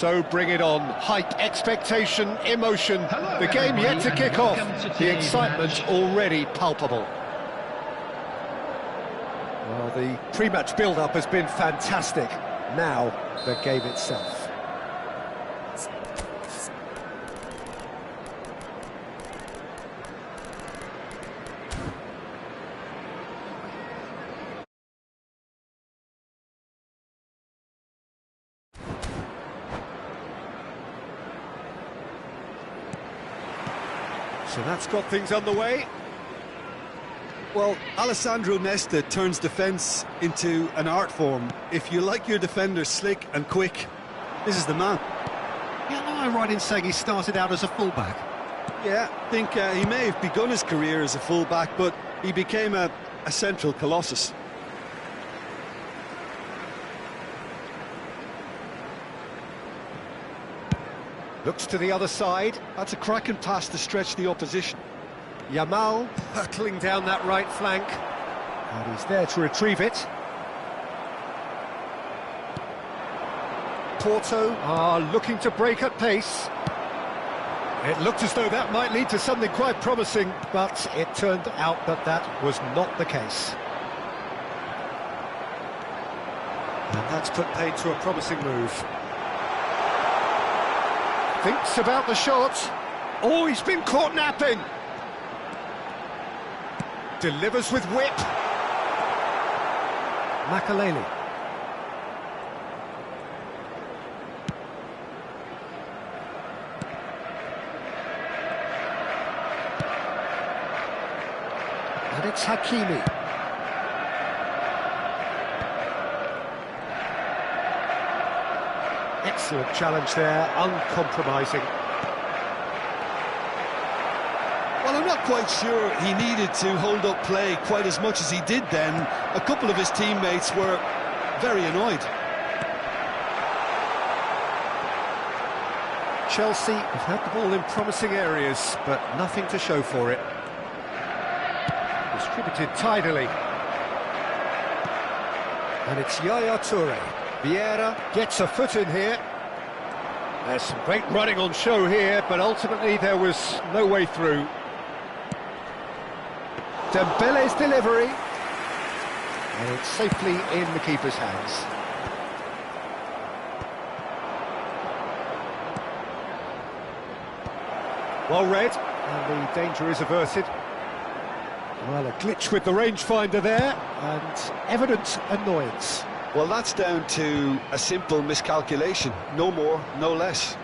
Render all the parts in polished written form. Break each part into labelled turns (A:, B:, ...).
A: So bring it on. Hype, expectation, emotion. The game yet to kick off. The excitement already palpable. Well, the pre-match build-up has been fantastic. Now, the game itself. So that's got things underway.
B: Well, Alessandro Nesta turns defence into an art form. If you like your defender slick and quick, this is the man.
A: Yeah, am I right in saying he started out as a fullback?
B: Yeah, I think he may have begun his career as a fullback, but he became a central colossus.
A: Looks to the other side.
B: That's a cracking pass to stretch the opposition.
A: Yamal hurtling down that right flank. And he's there to retrieve it. Porto are looking to break at pace. It looked as though that might lead to something quite promising, but it turned out that that was not the case. And that's put paid to a promising move. Thinks about the shot. Oh, he's been caught napping. Delivers with whip. Makaleli. And it's Hakimi. Excellent challenge there, uncompromising.
B: Well, I'm not quite sure he needed to hold up play quite as much as he did then. A couple of his teammates were very annoyed.
A: Chelsea have had the ball in promising areas, but nothing to show for it. Distributed tidily. And it's Yaya Toure. Vieira gets a foot in here. There's some great running on show here, but ultimately there was no way through. Dembele's delivery. And it's safely in the keeper's hands. Well read, and the danger is averted. Well, a glitch with the rangefinder there, and evident annoyance.
B: Well, that's down to a simple miscalculation. No more, no less.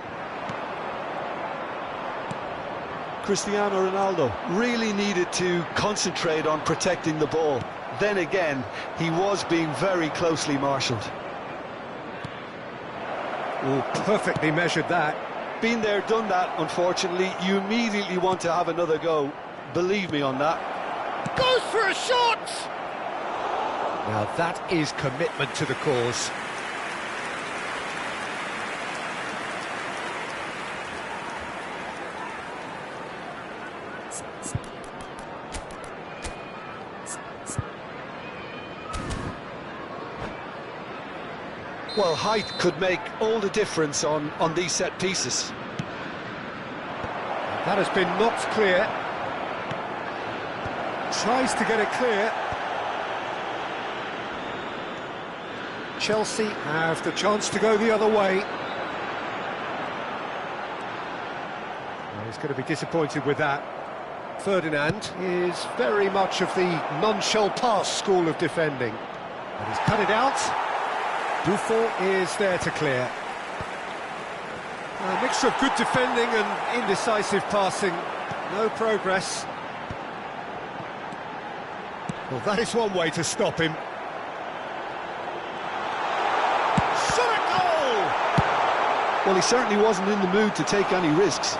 B: Cristiano Ronaldo really needed to concentrate on protecting the ball. Then again, he was being very closely marshalled.
A: Oh, perfectly measured that.
B: Been there, done that, unfortunately. You immediately want to have another go. Believe me on that.
A: Goes for a shot! Now that is commitment to the cause.
B: Well, height could make all the difference on these set pieces.
A: That has been knocked clear. Tries to get it clear. Chelsea have the chance to go the other way. Well, he's going to be disappointed with that. Ferdinand is very much of the non-shall-pass school of defending. And he's cut it out. Buffon is there to clear. A mixture of good defending and indecisive passing. No progress. Well, that is one way to stop him. Shot a goal!
B: Well, he certainly wasn't in the mood to take any risks.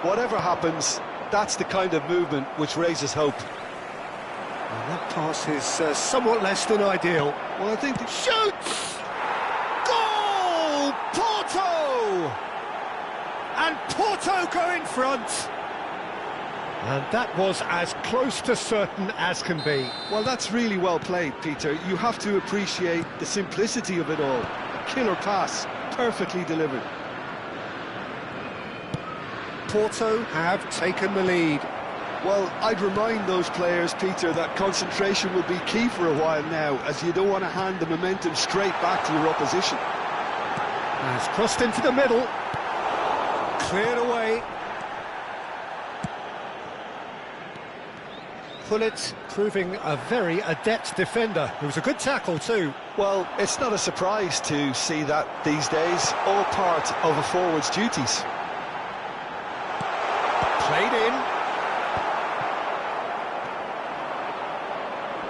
B: Whatever happens, that's the kind of movement which raises hope.
A: And That pass is somewhat less than ideal.
B: Well, I think...
A: Shoots! Goal! Porto! And Porto go in front. And that was as close to certain as can be.
B: Well, that's really well played, Peter. You have to appreciate the simplicity of it all. A killer pass, perfectly delivered.
A: Porto have taken the lead.
B: Well, I'd remind those players, Peter, that concentration will be key for a while now, as you don't want to hand the momentum straight back to your opposition.
A: Has crossed into the middle. Cleared away. Pullet proving a very adept defender. It was a good tackle too.
B: Well, it's not a surprise to see that these days, all part of a forward's duties.
A: Played in.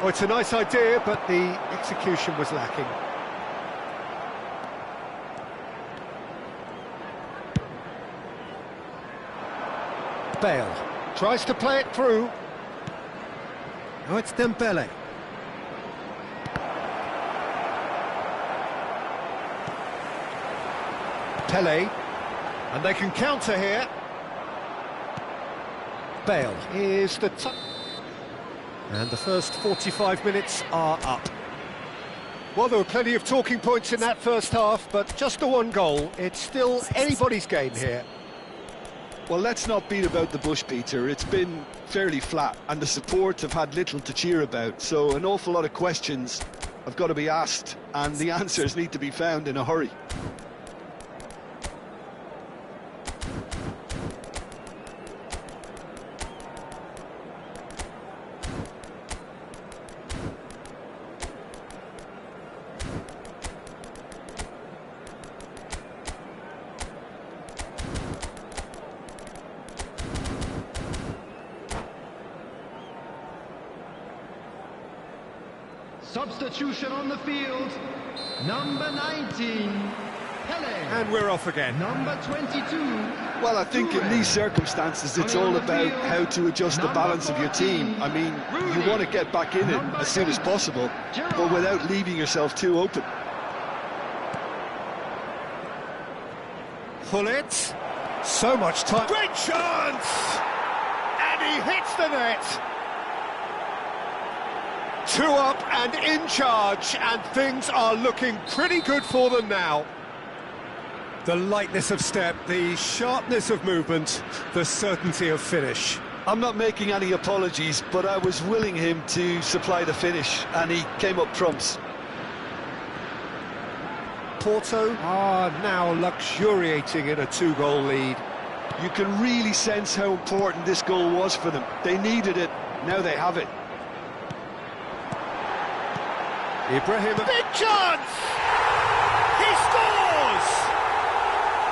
A: Oh, it's a nice idea, but the execution was lacking. Bale tries to play it through. Now it's Dembele. Pele, and they can counter here. Bale is the top. And the first 45 minutes are up. Well, there were plenty of talking points in that first half, but just the one goal. It's still anybody's game here.
B: Well, let's not beat about the bush, Peter. It's been fairly flat, and the support have had little to cheer about, so an awful lot of questions have got to be asked, and the answers need to be found in a hurry.
C: Substitution on the field, number 19, Pele.
A: And we're off again.
C: Number 22.
B: Well, I think in these circumstances, it's all about how to adjust the balance of your team. I mean, you want to get back in it as soon as possible, but without leaving yourself too open.
A: Pullet. So much time. Great chance! And he hits the net. 2 up and in charge, and things are looking pretty good for them now. The lightness of step, the sharpness of movement, the certainty of finish.
B: I'm not making any apologies, but I was willing him to supply the finish, and he came up trumps.
A: Porto are now luxuriating in a 2-goal lead.
B: You can really sense how important this goal was for them. They needed it, now they have it.
A: Ibrahim, big chance! He scores!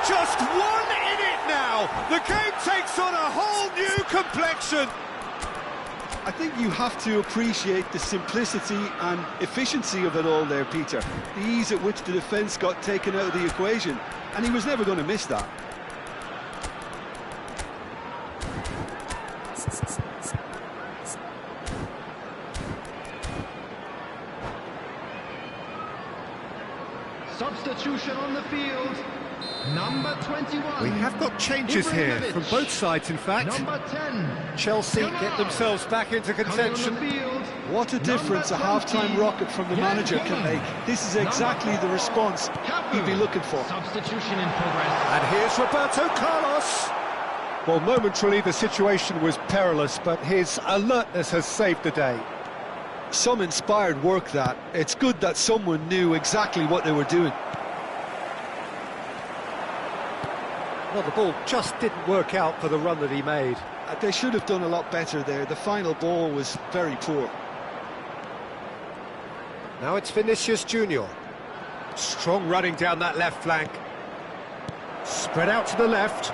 A: Just one in it now. The game takes on a whole new complexion.
B: I think you have to appreciate the simplicity and efficiency of it all there, Peter. The ease at which the defence got taken out of the equation, and he was never going to miss that.
C: Substitution on the field, number 21.
A: We have got changes here from both sides, in fact.
C: Number 10.
A: Chelsea get themselves back into contention.
B: What a difference a half-time rocket from the manager can make. This is exactly the response he'd be looking for.
C: Substitution in progress.
A: And here's Roberto Carlos. Well, momentarily the situation was perilous, but his alertness has saved the day.
B: Some inspired work, that. It's good that someone knew exactly what they were doing.
A: Well, the ball just didn't work out for the run that he made.
B: They should have done a lot better there. The final ball was very poor.
A: Now it's Vinicius Junior. Strong running down that left flank. Spread out to the left.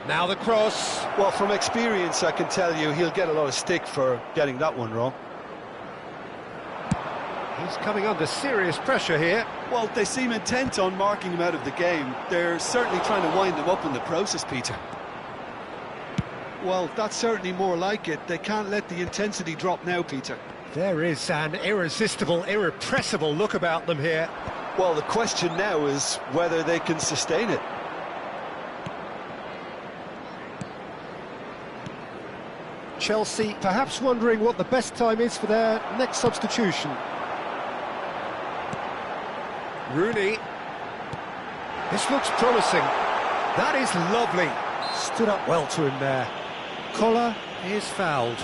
A: Now the cross.
B: Well, from experience, I can tell you he'll get a lot of stick for getting that one wrong.
A: He's coming under serious pressure here.
B: Well, they seem intent on marking him out of the game. They're certainly trying to wind him up in the process, Peter. Well, that's certainly more like it. They can't let the intensity drop now, Peter.
A: There is an irresistible, irrepressible look about them here.
B: Well, the question now is whether they can sustain it.
A: Chelsea perhaps wondering what the best time is for their next substitution. Rooney. This looks promising. That is lovely. Stood up well to him there. Collar is fouled.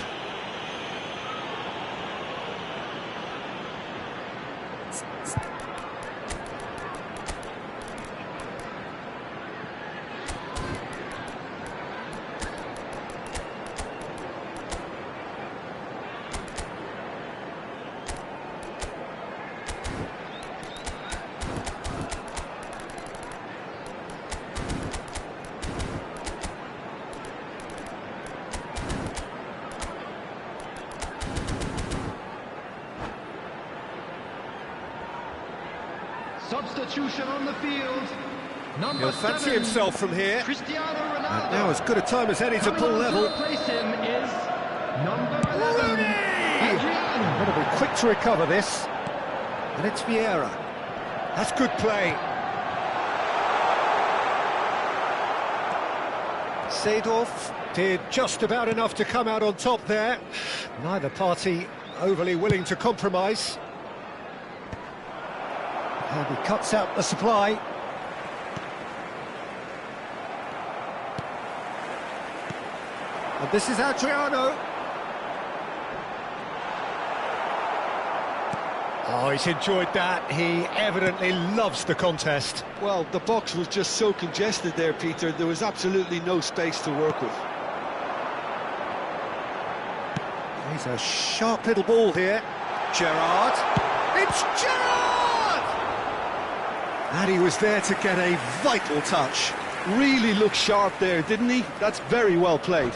C: Substitution on the field. Number
A: He'll fancy
C: 7,
A: himself from here.
C: Cristiano Ronaldo.
A: And now as good a time as any to
C: Coming
A: pull
C: on
A: level.
C: To replace him is number 11,
A: Rooney!
C: Adriano.
A: Going to be quick to recover this. And it's Vieira. That's good play. Seedorf did just about enough to come out on top there. Neither party overly willing to compromise. And he cuts out the supply. And this is Adriano. Oh, he's enjoyed that. He evidently loves the contest.
B: Well, the box was just so congested there, Peter. There was absolutely no space to work with.
A: He's a sharp little ball here. Gerrard. It's Gerrard! And he was there to get a vital touch.
B: Really looked sharp there, didn't he? That's very well played.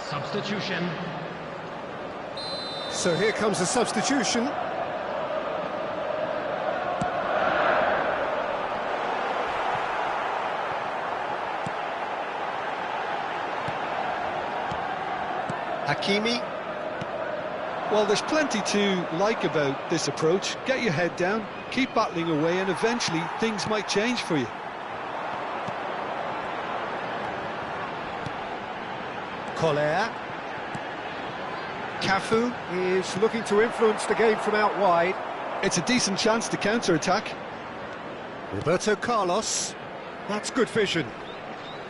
C: Substitution.
A: So here comes the substitution. Hakimi.
B: Well, there's plenty to like about this approach. Get your head down, keep battling away, and eventually things might change for you.
A: Collier. Cafu is looking to influence the game from out wide.
B: It's a decent chance to counter-attack.
A: Roberto Carlos. That's good vision.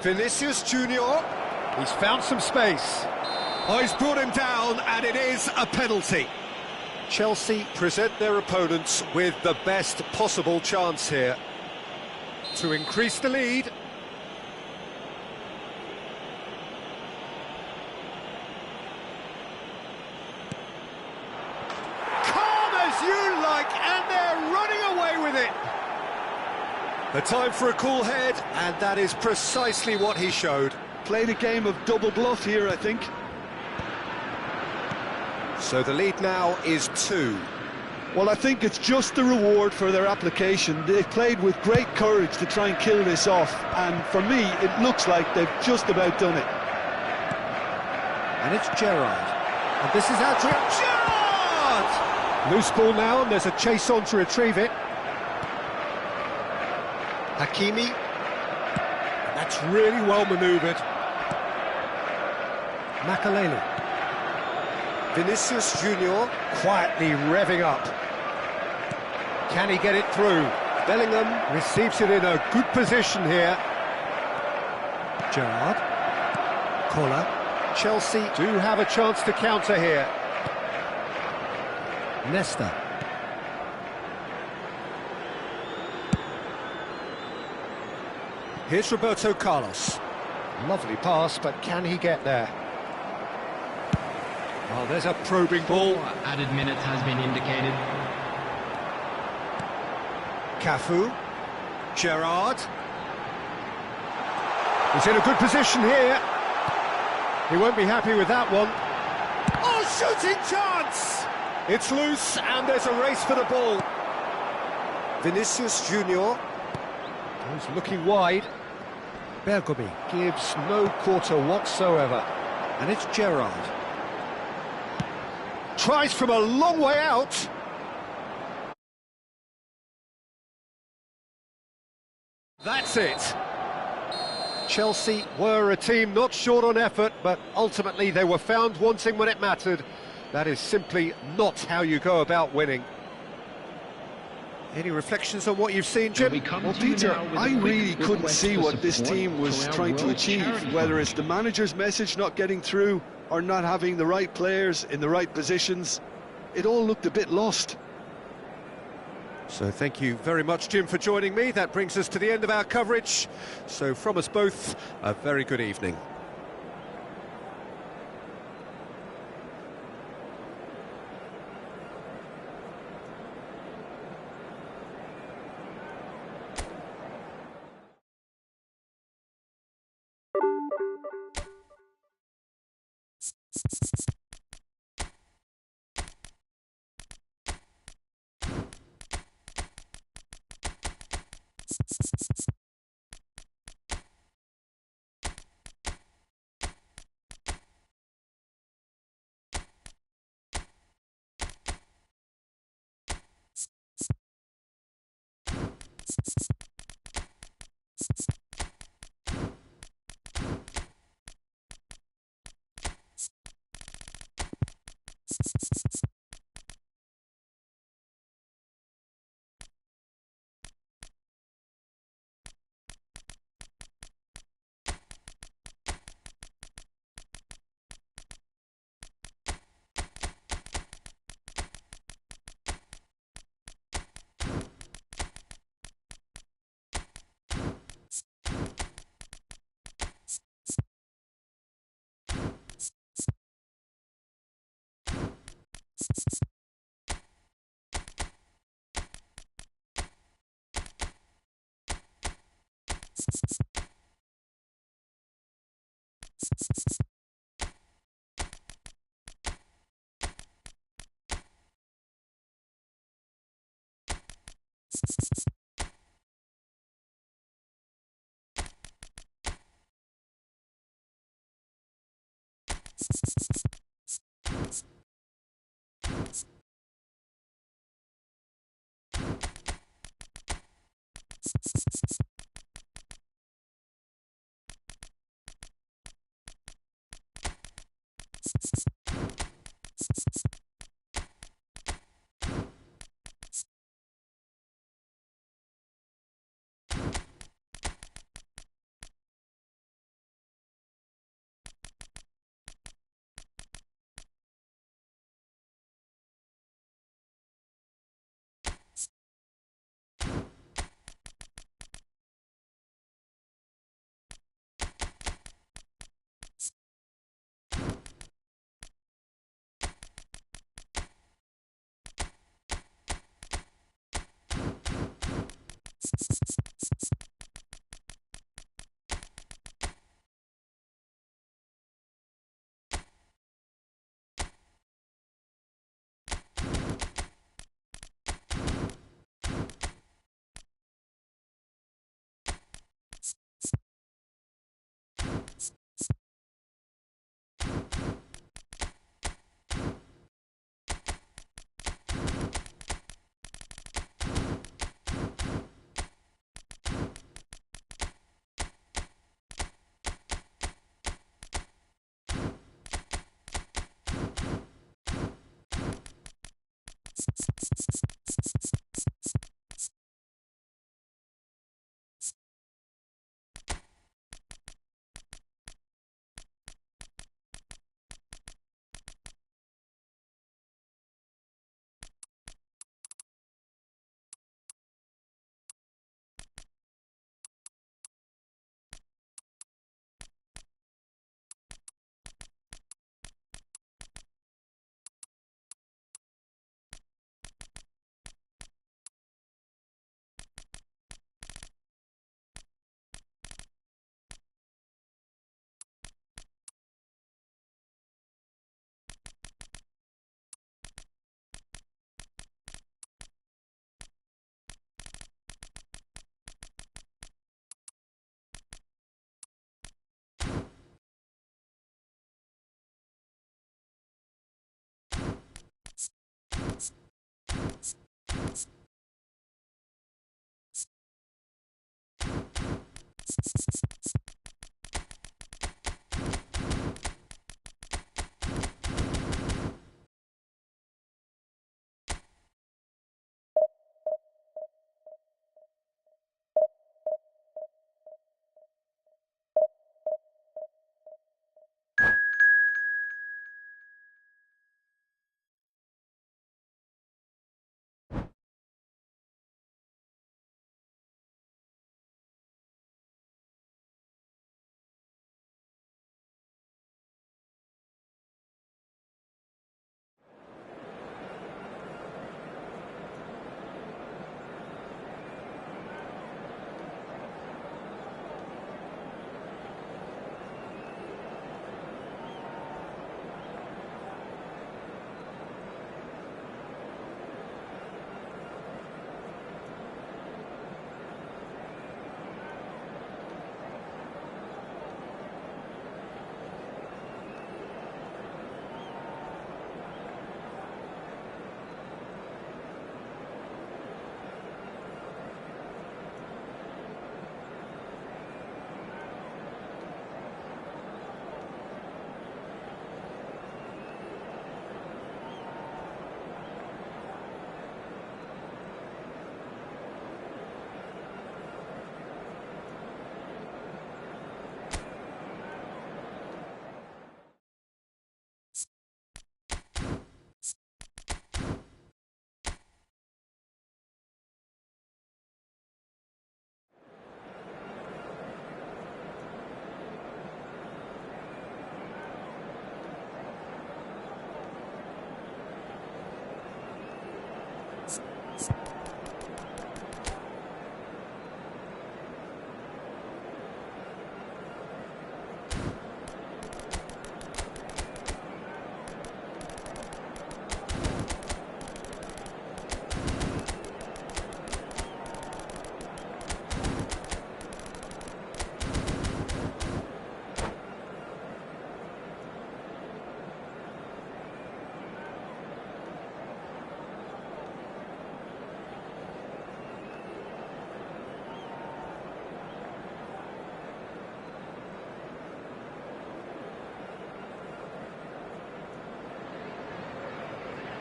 A: Vinicius Junior. He's found some space. Oh, he's brought him down, and it is a penalty. Chelsea present their opponents with the best possible chance here to increase the lead. Calm as you like, and they're running away with it. The time for a cool head, and that is precisely what he showed.
B: Played a game of double bluff here, I think.
A: So the lead now is 2.
B: Well, I think it's just the reward for their application. They've played with great courage to try and kill this off, and for me, it looks like they've just about done it.
A: And it's Gerrard. And this is Adrian. Gerrard! Loose ball now, and there's a chase on to retrieve it. Hakimi. That's really well manoeuvred. Makaleli. Vinicius Junior quietly revving up. Can he get it through? Bellingham receives it in a good position here. Gerrard. Collar. Chelsea do have a chance to counter here. Nesta. Here's Roberto Carlos. Lovely pass, but can he get there? Oh, there's a probing ball.
C: Added minute has been indicated.
A: Cafu. Gerrard. He's in a good position here. He won't be happy with that one. Oh, shooting chance! It's loose and there's a race for the ball. Vinicius Junior. He's looking wide. Bergomi gives no quarter whatsoever. And it's Gerrard. Tries from a long way out. That's it. Chelsea were a team not short on effort, but ultimately they were found wanting when it mattered. That is simply not how you go about winning. Any reflections on what you've seen, Jim?
B: Well, Peter, I really couldn't see what this team was trying to achieve, whether it's the manager's message not getting through or not having the right players in the right positions. It all looked a bit lost.
A: So thank you very much, Jim, for joining me. That brings us to the end of our coverage. So from us both, a very good evening.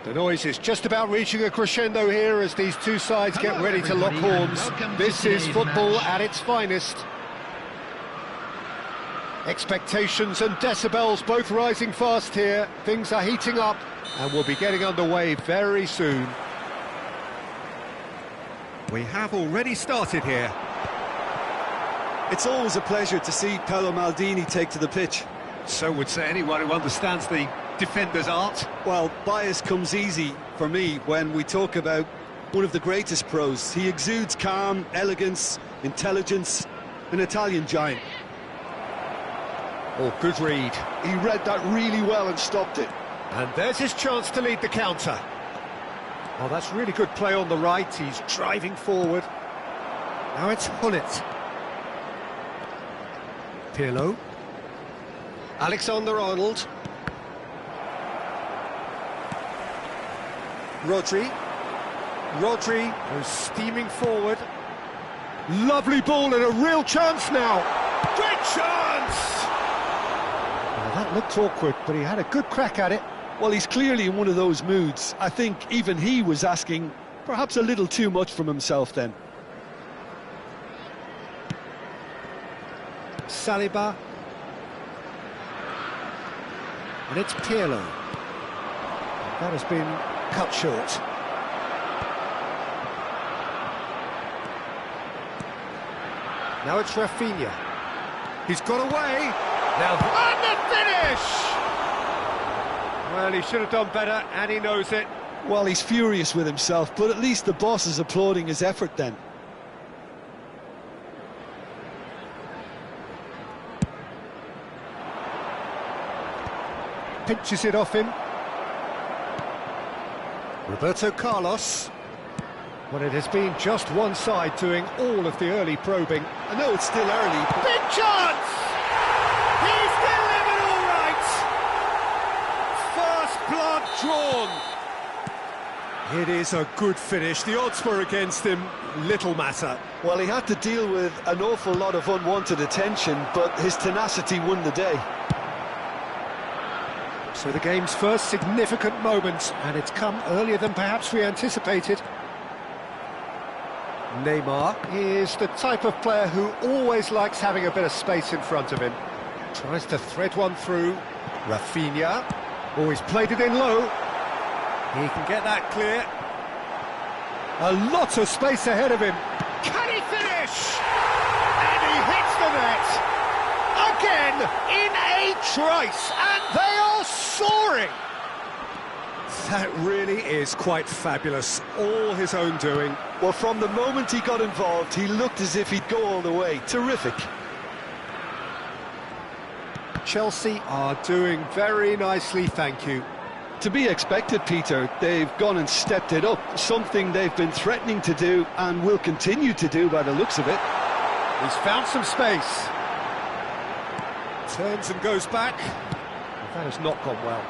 A: The noise is just about reaching a crescendo here as these two sides get ready to lock horns. This is football at its finest. Expectations and decibels both rising fast here. Things are heating up and we'll be getting underway very soon. We have already started here.
B: It's always a pleasure to see Paolo Maldini take to the pitch.
A: So would say anyone who understands the defender's art.
B: Well, bias comes easy for me when we talk about one of the greatest pros. He exudes calm, elegance, intelligence, an Italian giant.
A: Oh, good read.
B: He read that really well and stopped it.
A: And there's his chance to lead the counter. Oh, that's really good play on the right. He's driving forward. Now it's Hullet. Pirlo. Alexander-Arnold. Rodri. Rodri goes steaming forward. Lovely ball and a real chance now. Great chance! Well, that looked awkward, but he had a good crack at it.
B: Well, he's clearly in one of those moods. I think even he was asking perhaps a little too much from himself then.
A: Saliba. And it's Pirlo. That has been cut short. Now it's Rafinha. He's got away. Now, and the finish! Well, he should have done better, and he knows it.
B: Well, he's furious with himself, but at least the boss is applauding his effort then.
A: Pinches it off him. Roberto Carlos. Well, it has been just one side doing all of the early probing.
B: I know it's still early, but...
A: Big chance! He's delivered all right! First blood drawn. It is a good finish. The odds were against him. Little matter.
B: Well, he had to deal with an awful lot of unwanted attention, but his tenacity won the day.
A: So the game's first significant moment, and it's come earlier than perhaps we anticipated. Neymar is the type of player who always likes having a bit of space in front of him. Tries to thread one through. Rafinha. Oh, he's played it in low. He can get that clear. A lot of space ahead of him. Can he finish? And he hits the net. Again, in a trice, and they are soaring. That really is quite fabulous. All his own doing.
B: Well, from the moment he got involved, he looked as if he'd go all the way. Terrific.
A: Chelsea are doing very nicely, thank you.
B: To be expected, Peter. They've gone and stepped it up, something they've been threatening to do and will continue to do by the looks of it.
A: He's found some space. Turns and goes back. That has not gone well.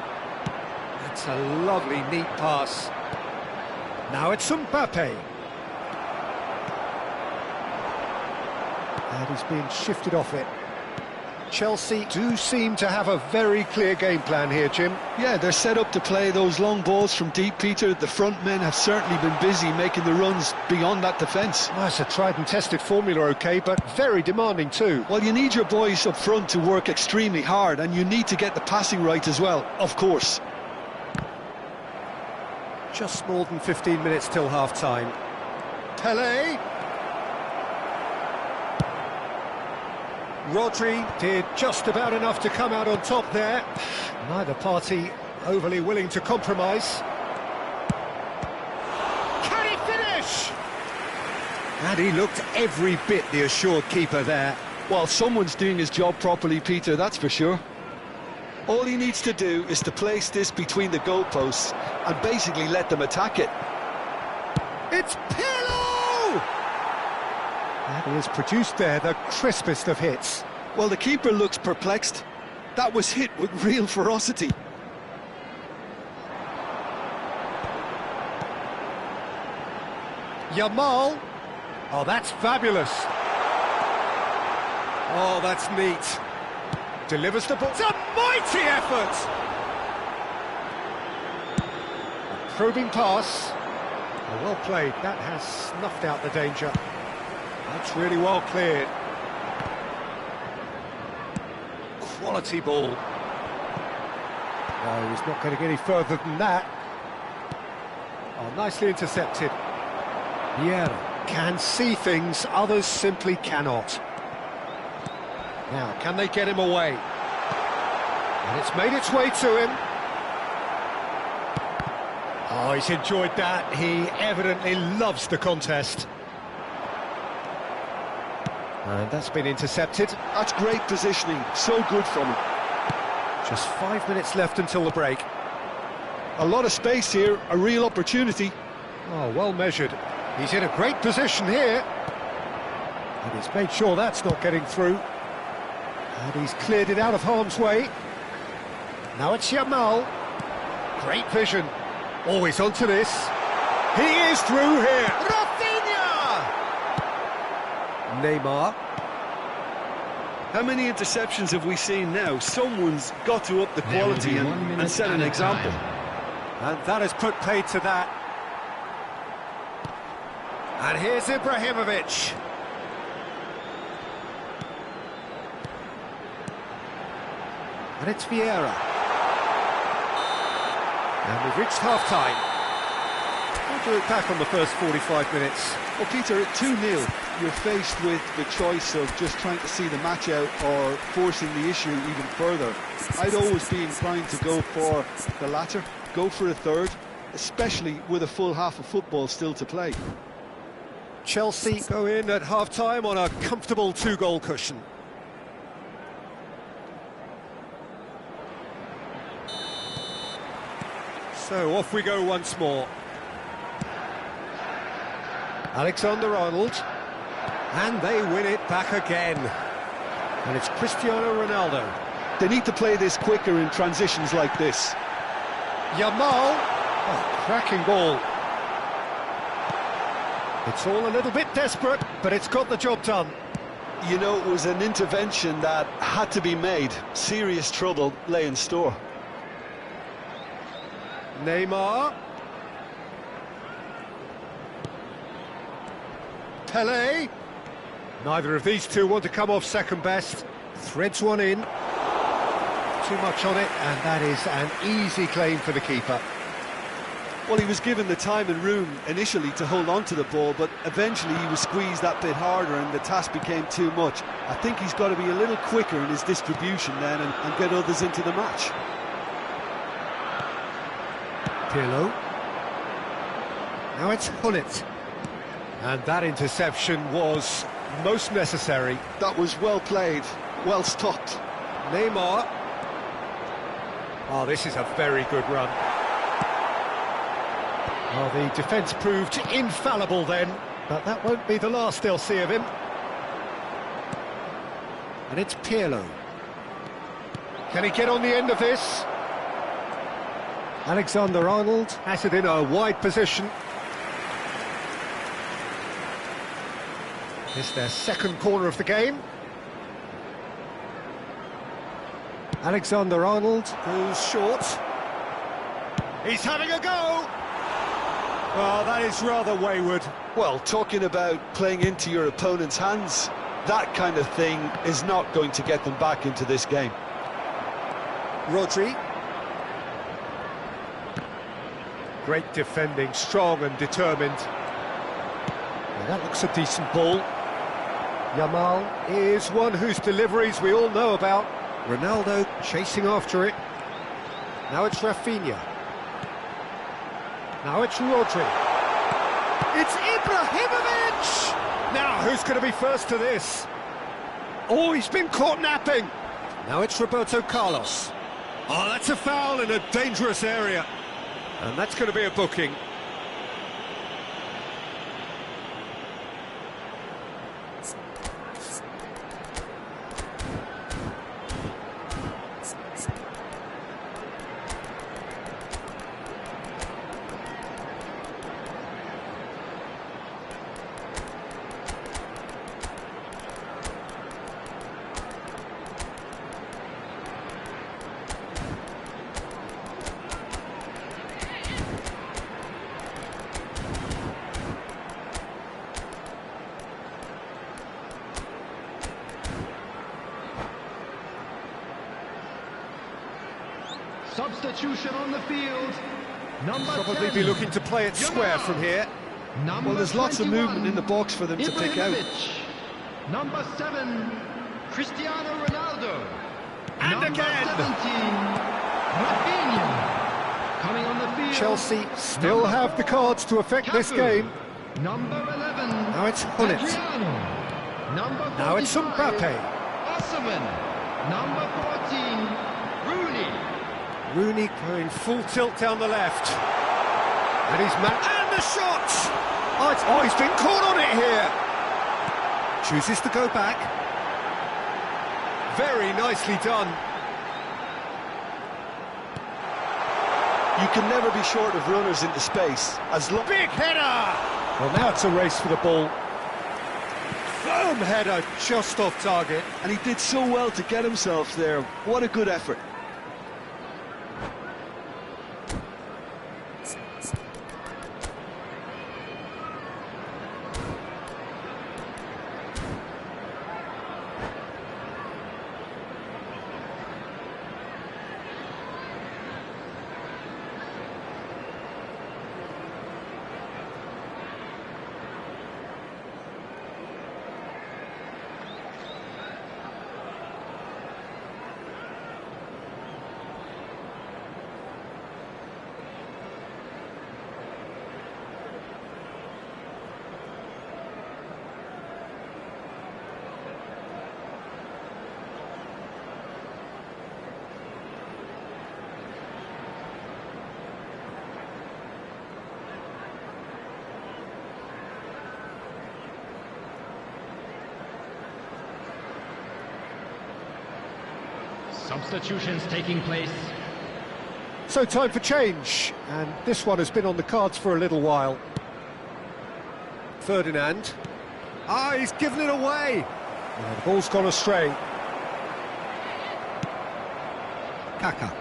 A: That's a lovely, neat pass. Now it's Mbappe. And he's being shifted off it. Chelsea do seem to have a very clear game plan here, Jim.
B: Yeah, they're set up to play those long balls from deep, Peter. The front men have certainly been busy making the runs beyond that defence.
A: Well, it's a tried and tested formula, OK, but very demanding too.
B: Well, you need your boys up front to work extremely hard, and you need to get the passing right as well, of course.
A: Just more than 15 minutes till half-time. Pele. Rodri did just about enough to come out on top there. Neither party overly willing to compromise. Can he finish? And he looked every bit the assured keeper there.
B: Well, someone's doing his job properly, Peter, that's for sure. All he needs to do is to place this between the goalposts and basically let them attack it.
A: It's Pirlo! And he has produced there the crispest of hits.
B: Well, the keeper looks perplexed. That was hit with real ferocity.
A: Yamal. Oh, that's fabulous. Oh, that's neat. Delivers the ball. It's a mighty effort! A Probing pass. Oh, well played. That has snuffed out the danger. That's really well cleared. Quality ball. No, he's not going to get any further than that. Oh, nicely intercepted. Vieira can see things others simply cannot. Now, can they get him away? And it's made its way to him. Oh, he's enjoyed that. He evidently loves the contest. And that's been intercepted.
B: That's great positioning, so good from him.
A: Just 5 minutes left until the break.
B: A lot of space here, a real opportunity.
A: Oh, well measured. He's in a great position here. And he's made sure that's not getting through. And he's cleared it out of harm's way. Now it's Yamal. Great vision. Always onto this. He is through here. Rafinha! Neymar.
B: How many interceptions have we seen now? Someone's got to up the quality and set an example.
A: And that has put paid to that. And here's Ibrahimovic. And it's Vieira. And we've reached half-time. How do you look back on the first 45 minutes?
B: Well, Peter, at 2-0, you're faced with the choice of just trying to see the match out or forcing the issue even further. I'd always be inclined to go for the latter, go for a third, especially with a full half of football still to play.
A: Chelsea go in at half-time on a comfortable 2-goal cushion. So off we go once more. Alexander-Arnold, and they win it back again. And it's Cristiano Ronaldo.
B: They need to play this quicker in transitions like this.
A: Yamal, oh, cracking ball. It's all a little bit desperate, but it's got the job done.
B: You know, it was an intervention that had to be made. Serious trouble lay in store.
A: Neymar. Pelé. Neither of these two want to come off second best. Threads one in. Too much on it, and that is an easy claim for the keeper.
B: Well, he was given the time and room initially to hold on to the ball, but eventually he was squeezed that bit harder and the task became too much. I think he's got to be a little quicker in his distribution then and get others into the match.
A: Pirlo. Now it's Hullet. And that interception was most necessary.
B: That was well played, well stopped.
A: Neymar. Oh, this is a very good run. Oh, the defence proved infallible then, but that won't be the last they'll see of him. And it's Pirlo. Can he get on the end of this? Alexander-Arnold has it in a wide position. It's their second corner of the game. Alexander-Arnold goes short. He's having a go! Oh, that is rather wayward.
B: Well, talking about playing into your opponent's hands, that kind of thing is not going to get them back into this game.
A: Rodri. Great defending, strong and determined. And that looks a decent ball. Yamal is one whose deliveries we all know about. Ronaldo chasing after it. Now it's Rafinha. Now it's Rodri. It's Ibrahimovic! Now, who's going to be first to this? Oh, he's been caught napping. Now it's Roberto Carlos. Oh, that's a foul in a dangerous area. And that's going to be a booking.
C: Substitution on the field. Number
A: Probably
C: 10.
A: be looking to play it square from here.
C: Number
B: Well, there's lots of
C: 21,
B: movement in the box for them to pick out.
C: Ibrahimovic. Number 7, Cristiano Ronaldo.
A: And
C: Number
A: again.
C: 17, Rafinha. Coming on the field.
A: Chelsea still
C: Number
A: have the
C: 4,
A: cards to affect this
C: Cafu.
A: game.
C: Number 11,
A: Now it's Hunnit.
C: Adriano. Number 45,
A: Now it's Mbappe.
C: Osimhen. Number 14, Rooney.
A: Rooney going full tilt down the left. And he's and the shot! Oh, he's been caught on it here. Chooses to go back. Very nicely done.
B: You can never be short of runners into space.
A: Big header! Well, now it's a race for the ball. Firm header, just off target.
B: And he did so well to get himself there. What a good effort.
C: Substitutions taking place.
A: So time for change, and this one has been on the cards for a little while. Ferdinand. Ah, he's given it away. Oh, the ball's gone astray. Kaka.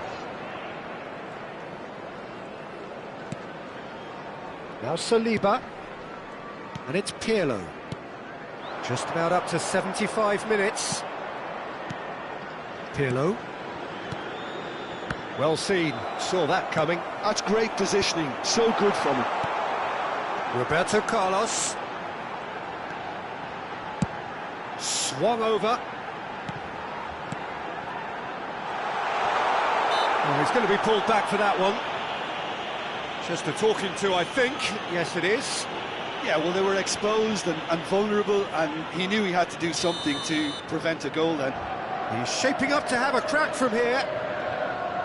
A: Now Saliba. And it's Pirlo. Just about up to 75 minutes. Pirlo. Well seen, saw that coming.
B: That's great positioning, so good from him.
A: Roberto Carlos. Swung over. Oh, he's going to be pulled back for that one. Just a talking to, I think. Yes, it is.
B: Yeah, well, they were exposed and vulnerable, and he knew he had to do something to prevent a goal then.
A: He's shaping up to have a crack from here.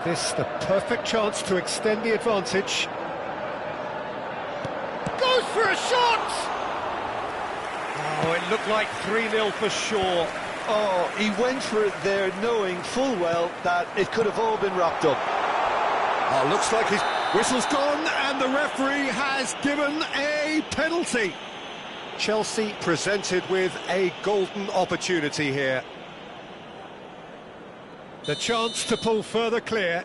A: This the perfect chance to extend the advantage. Goes for a shot! Oh, it looked like 3-0 for sure.
B: Oh, he went for it there, knowing full well that it could have all been wrapped up.
A: Oh, looks like his whistle's gone, and the referee has given a penalty. Chelsea presented with a golden opportunity here. The chance to pull further clear.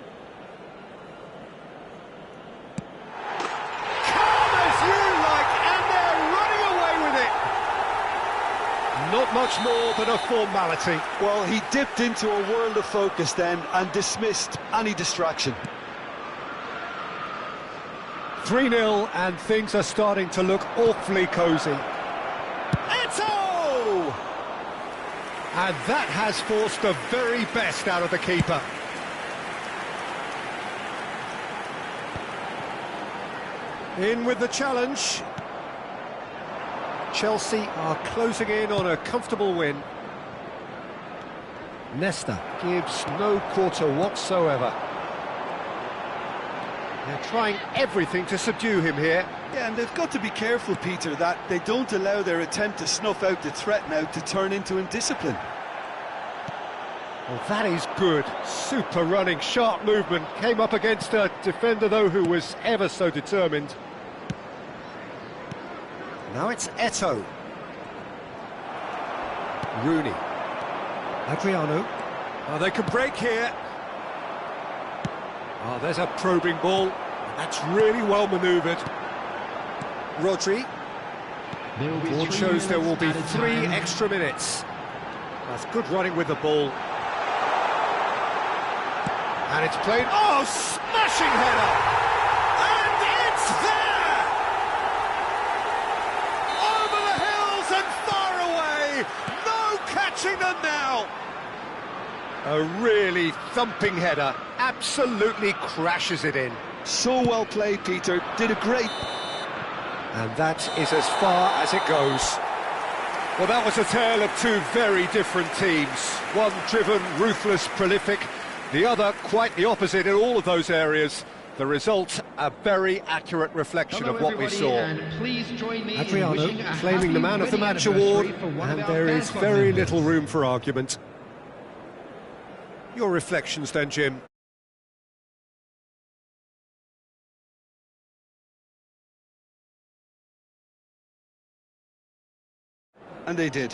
A: Calm as you like, and they're running away with it. Not much more than a formality.
B: Well, he dipped into a world of focus then and dismissed any distraction.
A: 3-0, and things are starting to look awfully cosy. Eto'o! And that has forced the very best out of the keeper. In with the challenge. Chelsea are closing in on a comfortable win. Nesta gives no quarter whatsoever. They're trying everything to subdue him here.
B: Yeah, and they've got to be careful, Peter, that they don't allow their attempt to snuff out the threat now to turn into indiscipline.
A: Well, that is good. Super running, sharp movement. Came up against a defender, though, who was ever so determined. Now it's Eto'o. Rooney. Adriano. Oh, they can break here. Oh, there's a probing ball. That's really well manoeuvred. Rodri. Board shows there will be 3 extra minutes. That's good running with the ball. And it's played... Oh, smashing header! And it's there! Over the hills and far away! No catching them now! A really thumping header, absolutely crashes it in.
B: So well played, Peter, did a great...
A: And that is as far as it goes. Well, that was a tale of two very different teams. One driven, ruthless, prolific. The other quite the opposite in all of those areas. The result, a very accurate reflection of what we saw. Adriano claiming the Man of the Match award, and there is very little room for argument. Your reflections then, Jim?
B: And they did.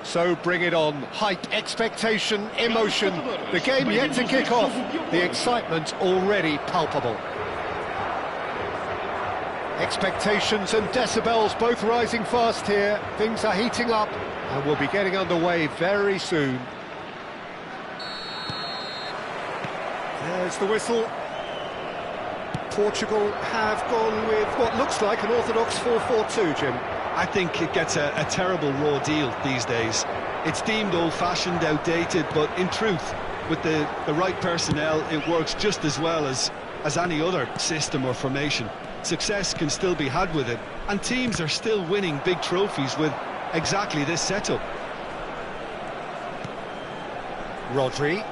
A: So bring it on. Hype, expectation, emotion. The game yet to kick off. The excitement already palpable. Expectations and decibels both rising fast here. Things are heating up and we'll be getting underway very soon. There's the whistle. Portugal have gone with what looks like an orthodox 4-4-2, Jim.
B: I think it gets a terrible raw deal these days. It's deemed old-fashioned, outdated, but in truth, with the right personnel, it works just as well as any other system or formation. Success can still be had with it, and teams are still winning big trophies with exactly this setup.
A: Rodri.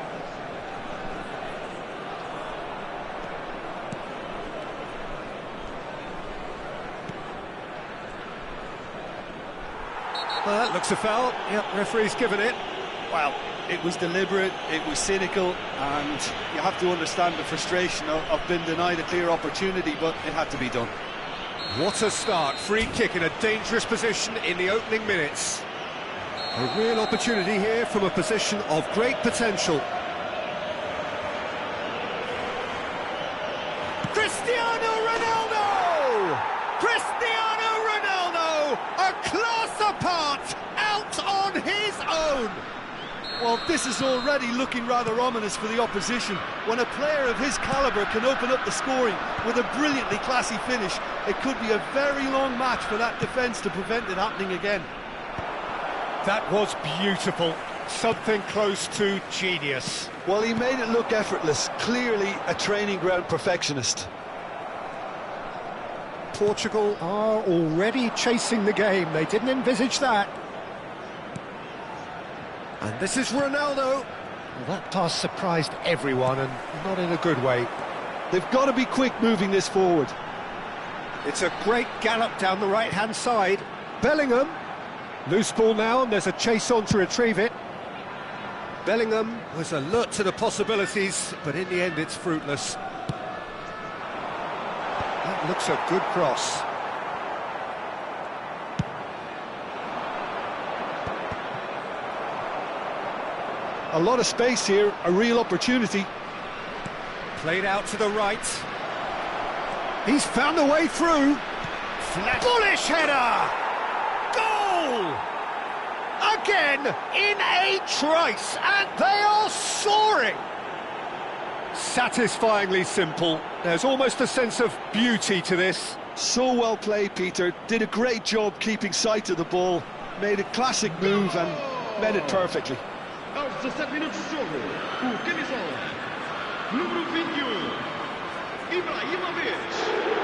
A: Looks a foul. Yep, referee's given it.
D: Well, it was deliberate, it was cynical, and you have to understand the frustration of being denied a clear opportunity, but it had to be done.
A: What a start. Free kick in a dangerous position in the opening minutes. A real opportunity here from a position of great potential. Cristiano Ronaldo! Cristiano Ronaldo! A class apart! Out on his own!
D: Well, this is already looking rather ominous for the opposition. When a player of his calibre can open up the scoring with a brilliantly classy finish, it could be a very long match for that defence to prevent it happening again.
A: That was beautiful. Something close to genius.
B: Well, he made it look effortless. Clearly a training ground perfectionist.
A: Portugal are already chasing the game. They didn't envisage that. And this is Ronaldo. Well, that pass surprised everyone, and not in a good way.
B: They've got to be quick moving this forward.
A: It's a great gallop down the right-hand side. Bellingham. Loose ball now, and there's a chase on to retrieve it. Bellingham was alert to the possibilities, but in the end it's fruitless. That looks a good cross.
B: A lot of space here, a real opportunity.
A: Played out to the right. He's found a way through. Bullish header! Goal! Again in a trice, and they are soaring! Satisfyingly simple. There's almost a sense of beauty to this.
B: So well played, Peter. Did a great job keeping sight of the ball. Made a classic move and met it perfectly.
C: Aos 17 minutos de jogo, o camisão número 21, Ibrahimovic.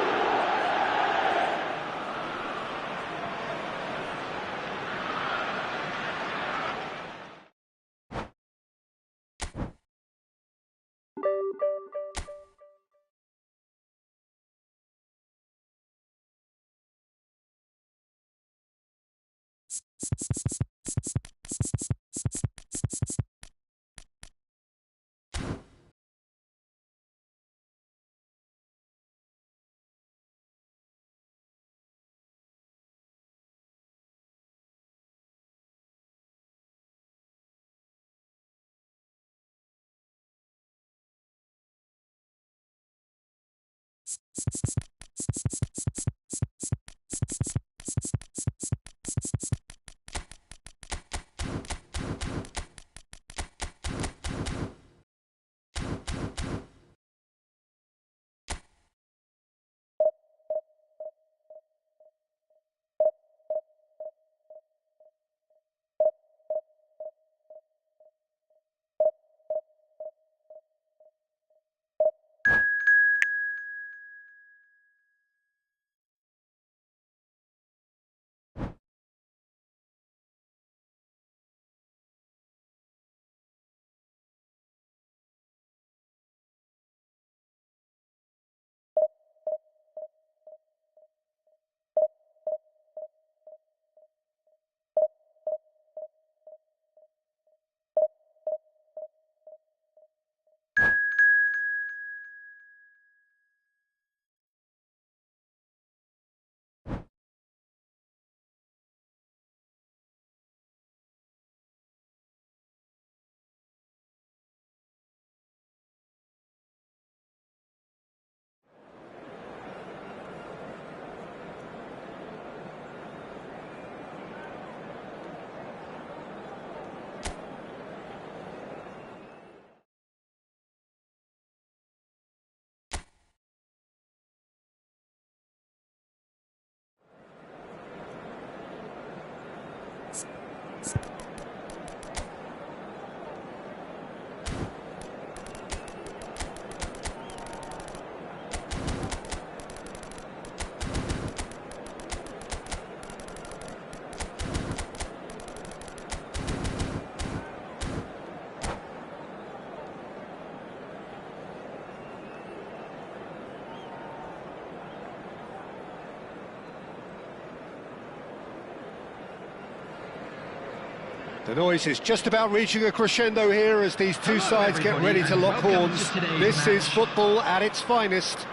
A: The noise is just about reaching a crescendo here as these two sides get ready to lock horns. This is football at its finest.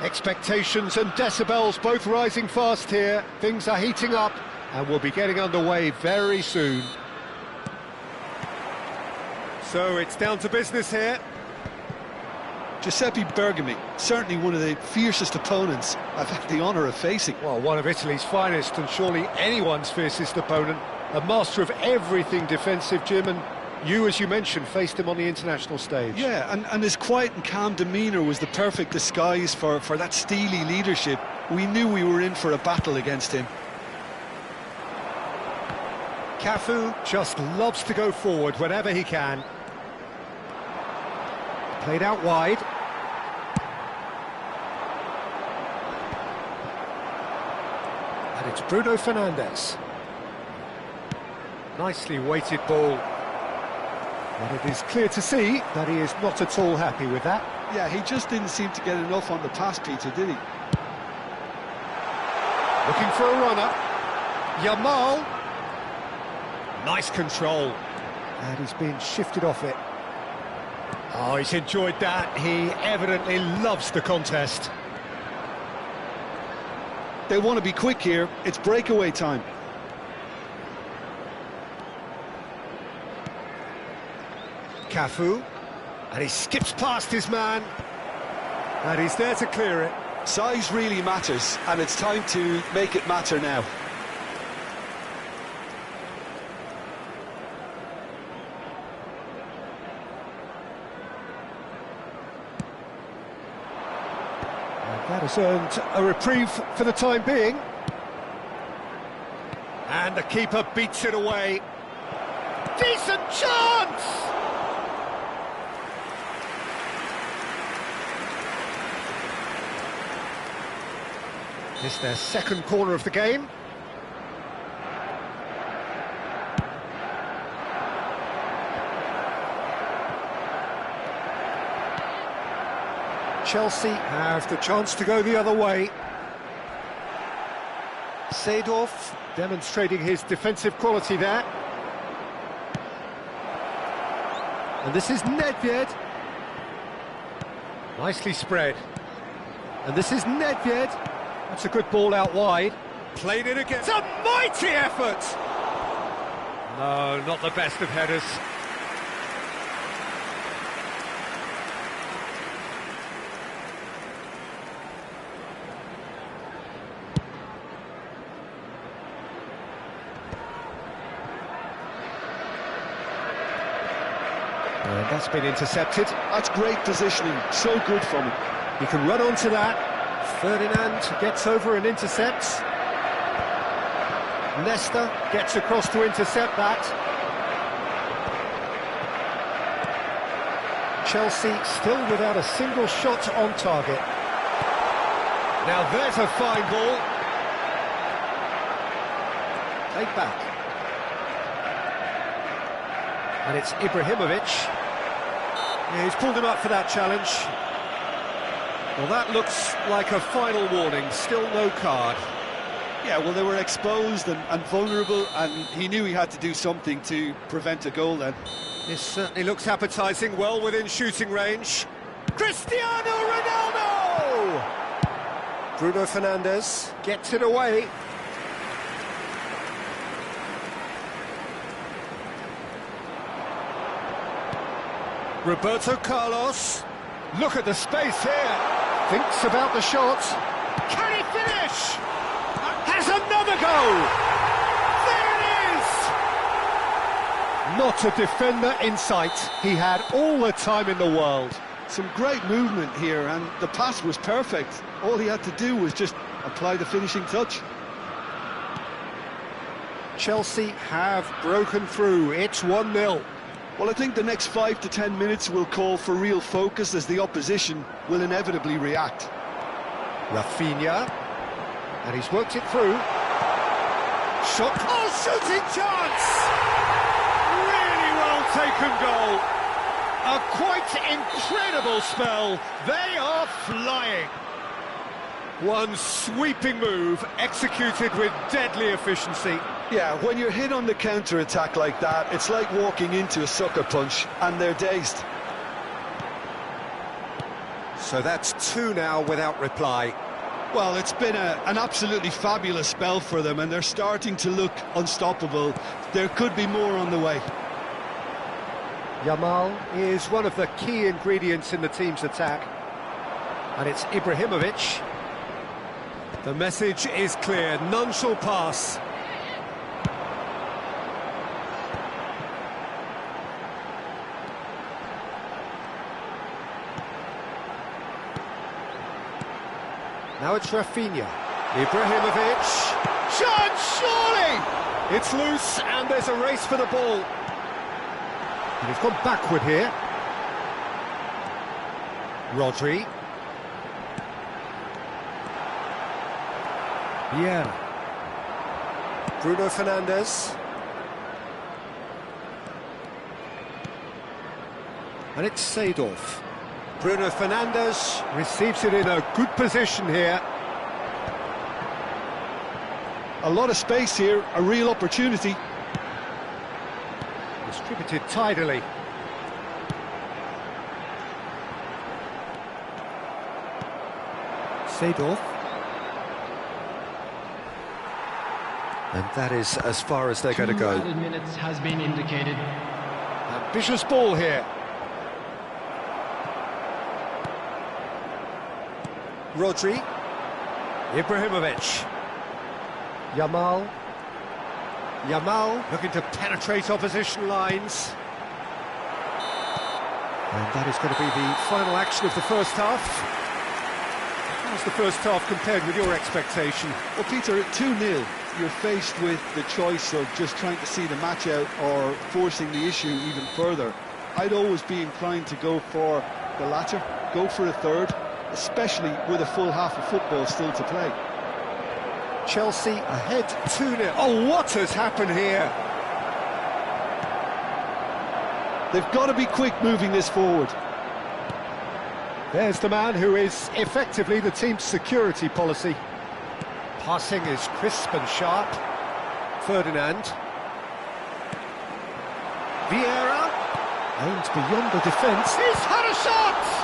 A: Expectations and decibels both rising fast here. Things are heating up and we'll be getting underway very soon. So it's down to business here.
B: Giuseppe Bergomi, certainly one of the fiercest opponents I've had the honour of facing.
A: Well, one of Italy's finest and surely anyone's fiercest opponent. A master of everything defensive, Jim, and you, as you mentioned, faced him on the international stage.
B: Yeah, and his quiet and calm demeanour was the perfect disguise for that steely leadership. We knew we were in for a battle against him.
A: Cafu just loves to go forward whenever he can. Played out wide. And it's Bruno Fernandes. Nicely weighted ball. And it is clear to see that he is not at all happy with that.
B: Yeah, he just didn't seem to get enough on the pass, Peter, did he?
A: Looking for a runner. Yamal. Nice control. And he's been shifted off it. Oh, he's enjoyed that. He evidently loves the contest.
B: They want to be quick here. It's breakaway time.
A: Cafu. And he skips past his man. And he's there to clear it.
B: Size really matters, and it's time to make it matter now.
A: That has earned a reprieve for the time being. And the keeper beats it away. Decent chance! It's their second corner of the game. Chelsea have the chance to go the other way. Seedorf demonstrating his defensive quality there. And this is Nedved. Nicely spread. And this is Nedved. That's a good ball out wide. Played it again. It's a mighty effort! No, not the best of headers. And that's been intercepted.
B: That's great positioning, so good from him.
A: He can run onto that. Ferdinand gets over and intercepts. Nesta gets across to intercept that. Chelsea still without a single shot on target. Now there's a fine ball. Played back. And it's Ibrahimovic. Yeah, he's pulled him up for that challenge. Well, that looks like a final warning, still no card.
B: Yeah, well, they were exposed and vulnerable, and he knew he had to do something to prevent a goal then.
A: This certainly looks appetising, well within shooting range. Cristiano Ronaldo! Bruno Fernandes gets it away. Roberto Carlos. Look at the space here. Thinks about the shot. Can he finish? Has another goal! There it is! Not a defender in sight. He had all the time in the world.
B: Some great movement here, and the pass was perfect. All he had to do was just apply the finishing touch.
A: Chelsea have broken through. It's 1-0.
B: Well, I think the next 5 to 10 minutes will call for real focus as the opposition will inevitably react.
A: Rafinha, and he's worked it through. Shot, oh, shooting chance! Really well taken goal. A quite incredible spell. They are flying. One sweeping move, executed with deadly efficiency.
B: Yeah, when you're hit on the counter-attack like that, it's like walking into a sucker punch, and they're dazed.
A: So that's two now without reply.
D: Well, it's been an absolutely fabulous spell for them, and they're starting to look unstoppable. There could be more on the way.
A: Yamal is one of the key ingredients in the team's attack. And it's Ibrahimovic. The message is clear, none shall pass. Now it's Rafinha. Ibrahimovic. Shot, surely! It's loose and there's a race for the ball. And he's gone backward here. Rodri. Vieira. Bruno Fernandes. And it's Seedorf. Bruno Fernandes receives it in a good position here.
B: A lot of space here, a real opportunity.
A: Distributed tidily. Seedorf. And that is as far as they're going to go.
E: 2 added minutes has been indicated.
A: Ambitious ball here. Rodri. Ibrahimovic. Yamal. Yamal looking to penetrate opposition lines. And that is going to be the final action of the first half. How's the first half compared with your expectation?
B: Well, Peter, at 2-0, you're faced with the choice of just trying to see the match out or forcing the issue even further. I'd always be inclined to go for the latter, go for a third, especially with a full half of football still to play.
A: Chelsea ahead 2-0. Oh, what has happened here?
B: They've got to be quick moving this forward.
A: There's the man who is effectively the team's security policy. Passing is crisp and sharp. Ferdinand. Vieira. Aimed beyond the defence. He's had a shot!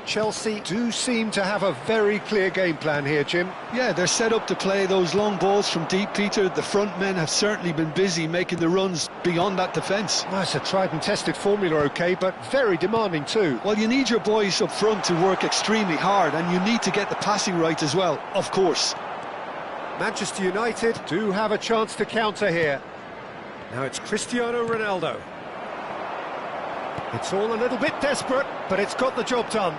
A: Chelsea do seem to have a very clear game plan here, Jim.
B: Yeah, they're set up to play those long balls from deep, Peter. The front men have certainly been busy making the runs beyond that defence.
A: Well, it's a tried and tested formula, OK, but very demanding too.
B: Well, you need your boys up front to work extremely hard, and you need to get the passing right as well, of course.
A: Manchester United do have a chance to counter here. Now it's Cristiano Ronaldo. It's all a little bit desperate, but it's got the job done.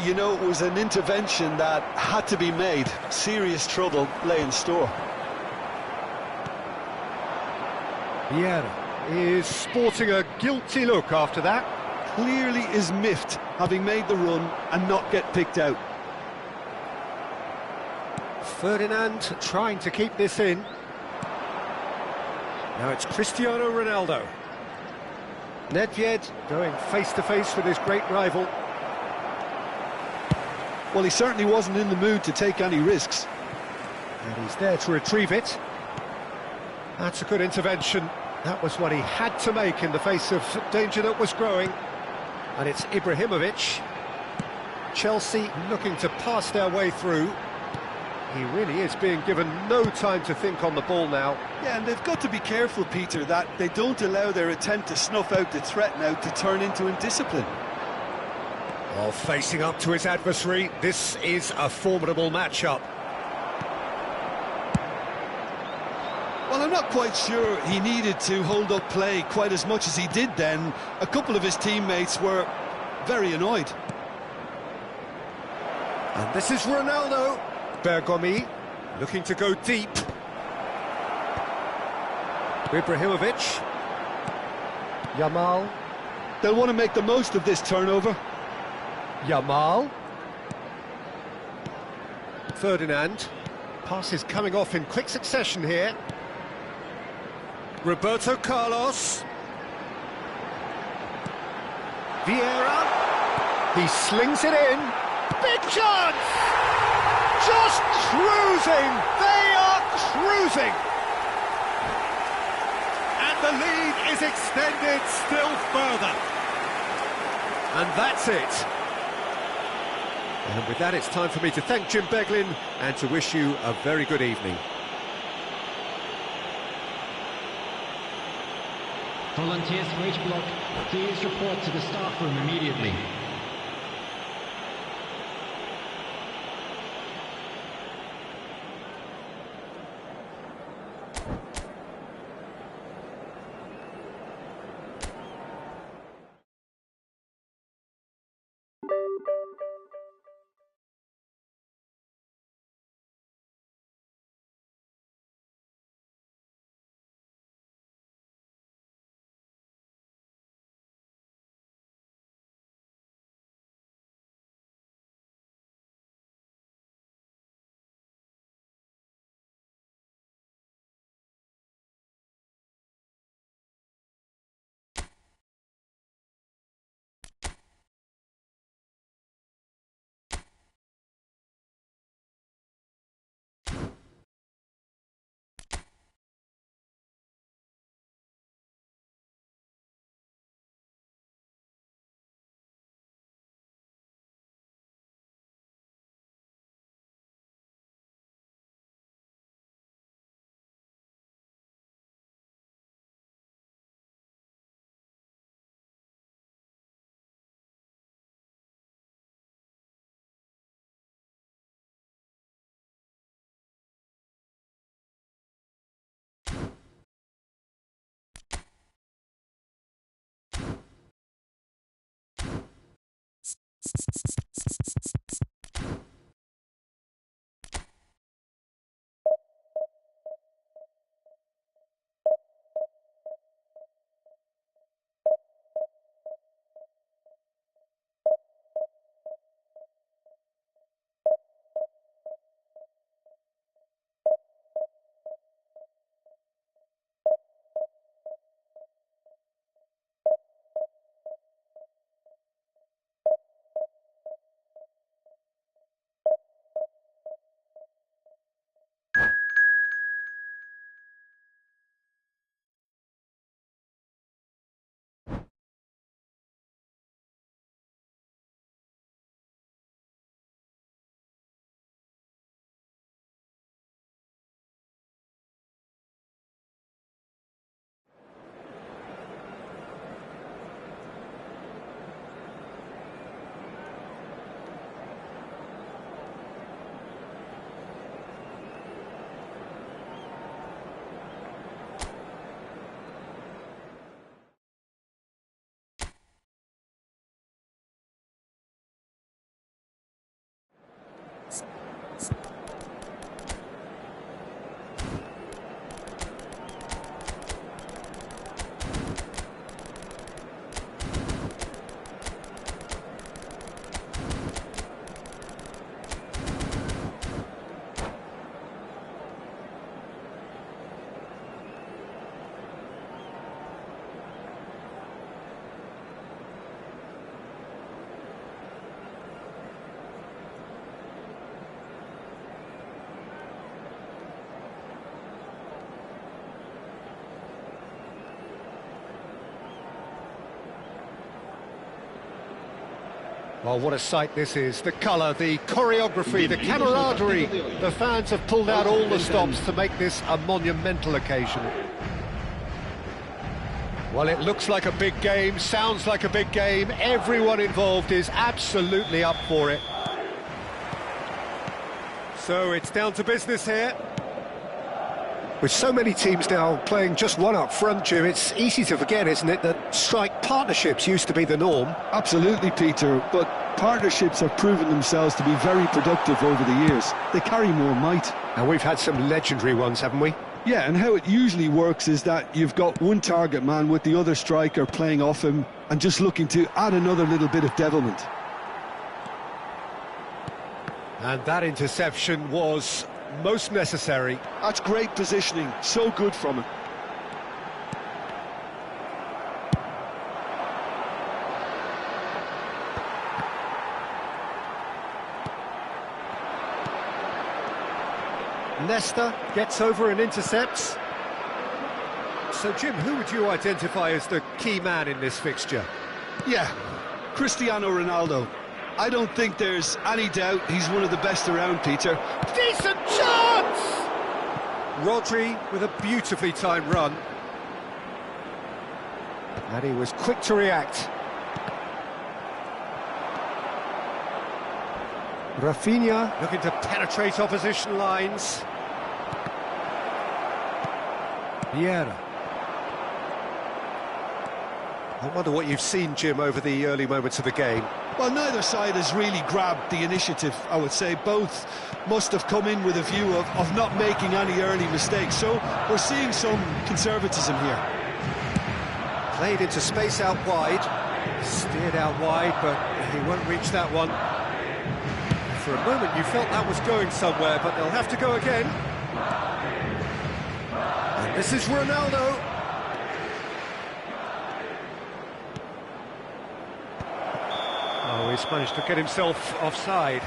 B: You know, it was an intervention that had to be made. Serious trouble lay in store.
A: Vieira is sporting a guilty look after that.
B: Clearly is miffed, having made the run and not get picked out.
A: Ferdinand trying to keep this in. Now it's Cristiano Ronaldo. Nedved going face-to-face with his great rival.
B: Well, he certainly wasn't in the mood to take any risks.
A: And he's there to retrieve it. That's a good intervention. That was what he had to make in the face of danger that was growing. And it's Ibrahimovic. Chelsea looking to pass their way through. He really is being given no time to think on the ball now.
B: Yeah, and they've got to be careful, Peter, that they don't allow their attempt to snuff out the threat now to turn into indiscipline.
A: Well, facing up to his adversary, this is a formidable matchup.
B: Well, I'm not quite sure he needed to hold up play quite as much as he did then. A couple of his teammates were very annoyed.
A: And this is Ronaldo. Bergomi looking to go deep. Ibrahimovic. Yamal.
B: They'll want to make the most of this turnover.
A: Yamal. Ferdinand. Pass is coming off in quick succession here. Roberto Carlos. Vieira. He slings it in. Big chance! Just cruising! They are cruising! And the lead is extended still further. And that's it. And with that, it's time for me to thank Jim Beglin and to wish you a very good evening.
E: Volunteers for each block, please report to the staff room immediately.
A: Well, what a sight this is. The colour, the choreography, the camaraderie. The fans have pulled out all the stops to make this a monumental occasion. Well, it looks like a big game, sounds like a big game. Everyone involved is absolutely up for it. So it's down to business here. With so many teams now playing just one up front, Jim, it's easy to forget, isn't it, that strike partnerships used to be the norm.
B: Absolutely, Peter, but partnerships have proven themselves to be very productive over the years. They carry more might.
A: And we've had some legendary ones, haven't we?
B: Yeah, and how it usually works is that you've got one target man with the other striker playing off him and just looking to add another little bit of devilment.
A: And that interception was most necessary.
B: That's great positioning, so good from him.
A: Nesta gets over and intercepts. So, Jim, who would you identify as the key man in this fixture?
B: Yeah, Cristiano Ronaldo. I don't think there's any doubt he's one of the best around, Peter.
A: Decent chance! Rodri with a beautifully timed run. And he was quick to react. Rafinha looking to penetrate opposition lines. Vieira. I wonder what you've seen, Jim, over the early moments of the game.
B: Well, neither side has really grabbed the initiative, I would say. Both must have come in with a view of not making any early mistakes. So we're seeing some conservatism here.
A: Played into space out wide. Steered out wide, but he won't reach that one. For a moment you felt that was going somewhere, but they'll have to go again. And this is Ronaldo. Oh, he's managed to get himself offside.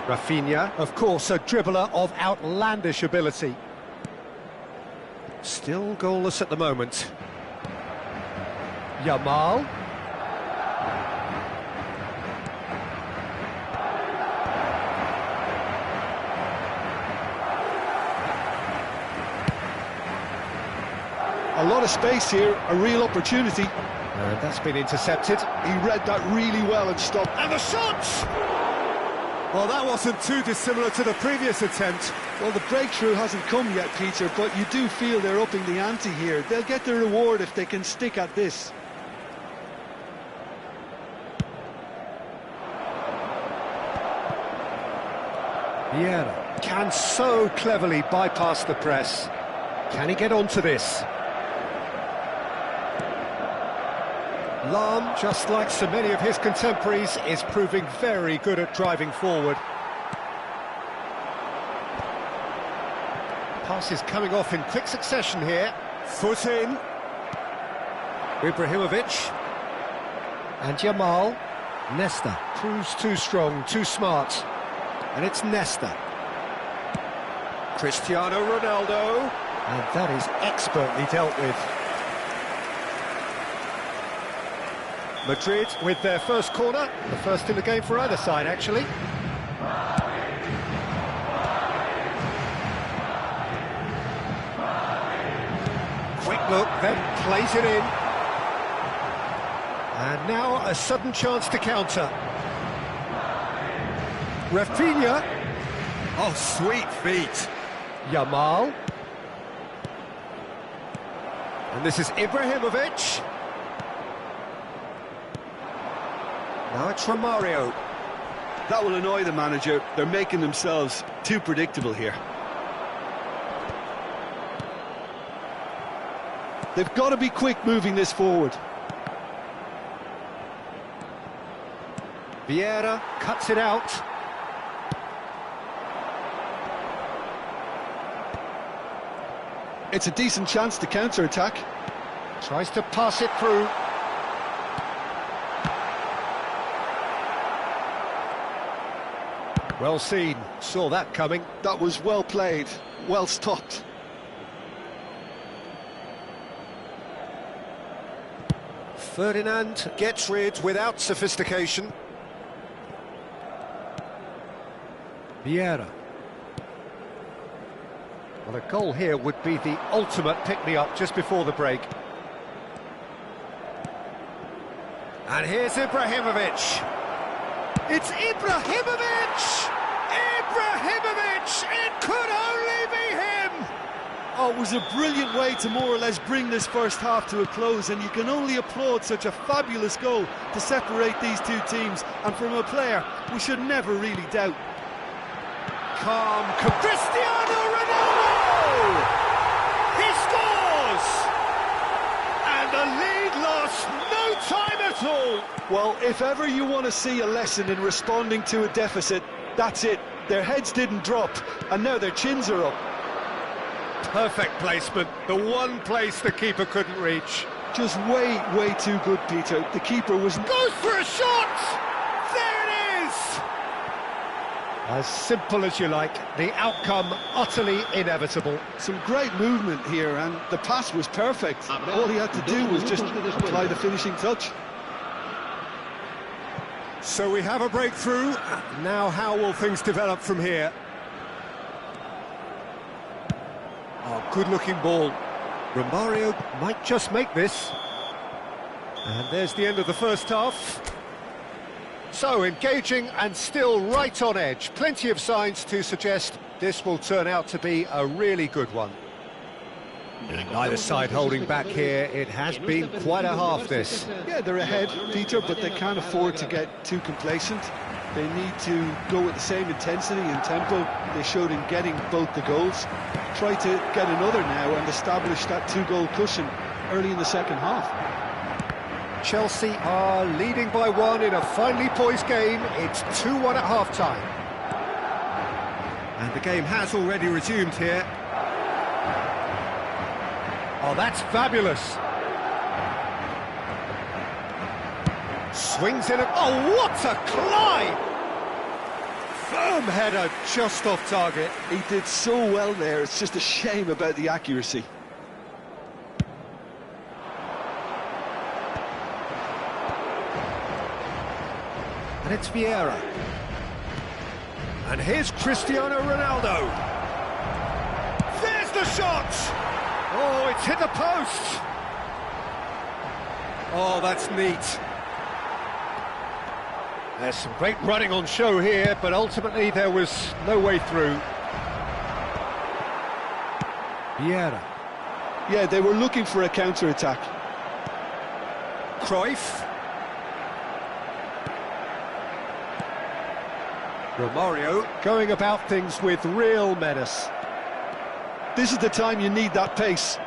A: Rafinha, of course, a dribbler of outlandish ability. Still goalless at the moment. Yamal.
B: A lot of space here, a real opportunity.
A: And that's been intercepted.
B: He read that really well and stopped.
A: And the shot! Well, that wasn't too dissimilar to the previous attempt.
B: Well, the breakthrough hasn't come yet, Peter, but you do feel they're upping the ante here. They'll get the reward if they can stick at this.
A: Vieira can so cleverly bypass the press. Can he get onto this? Lahm, just like so many of his contemporaries, is proving very good at driving forward. Passes coming off in quick succession here. Foot in. Ibrahimovic. And Yamal. Nesta proves too strong, too smart. And it's Nesta. Cristiano Ronaldo. And that is expertly dealt with. Madrid with their first corner, the first in the game for either side, actually. Quick look, then plays it in. And now a sudden chance to counter. Rafinha. Oh, sweet feet. Yamal. And this is Ibrahimovic. Now it's Romario.
B: That will annoy the manager. They're making themselves too predictable here. They've got to be quick moving this forward.
A: Vieira cuts it out.
B: It's a decent chance to counter-attack.
A: Tries to pass it through. Well seen, saw that coming.
B: That was well played, well stopped.
A: Ferdinand gets rid without sophistication. Vieira. Well, a goal here would be the ultimate pick-me-up just before the break. And here's Ibrahimovic. It's Ibrahimovic! Ibrahimovic! It could only be him!
D: Oh, it was a brilliant way to more or less bring this first half to a close, and you can only applaud such a fabulous goal to separate these two teams, and from a player we should never really doubt.
A: Calm, Cristiano Ronaldo! He scores! And the lead lost no time at all!
B: Well, if ever you want to see a lesson in responding to a deficit, that's it. Their heads didn't drop, and now their chins are up.
A: Perfect placement, the one place the keeper couldn't reach.
B: Just way too good, Peter. The keeper was...
A: Goes for a shot! There it is! As simple as you like, the outcome utterly inevitable.
B: Some great movement here, and the pass was perfect. All he had to do was just apply the finishing touch.
A: So we have a breakthrough. Now how will things develop from here? Oh, good-looking ball. Romario might just make this. And there's the end of the first half. So, engaging and still right on edge. Plenty of signs to suggest this will turn out to be a really good one. And neither side holding back here. It has been quite a half, this.
B: Yeah, they're ahead, Peter, but they can't afford to get too complacent. They need to go with the same intensity and tempo they showed in getting both the goals. Try to get another now and establish that two-goal cushion early in the second half.
A: Chelsea are leading by one in a finely poised game. It's 2-1 at half-time. And the game has already resumed here. Oh, that's fabulous. Swings in. Oh, what a climb! Firm header just off target.
B: He did so well there, it's just a shame about the accuracy.
A: And it's Vieira. And here's Cristiano Ronaldo. There's the shot! Oh, it's hit the post! Oh, that's neat. There's some great running on show here, but ultimately there was no way through. Vieira.
B: Yeah, they were looking for a counter-attack.
A: Cruyff. Romario going about things with real menace.
B: This is the time you need that pace.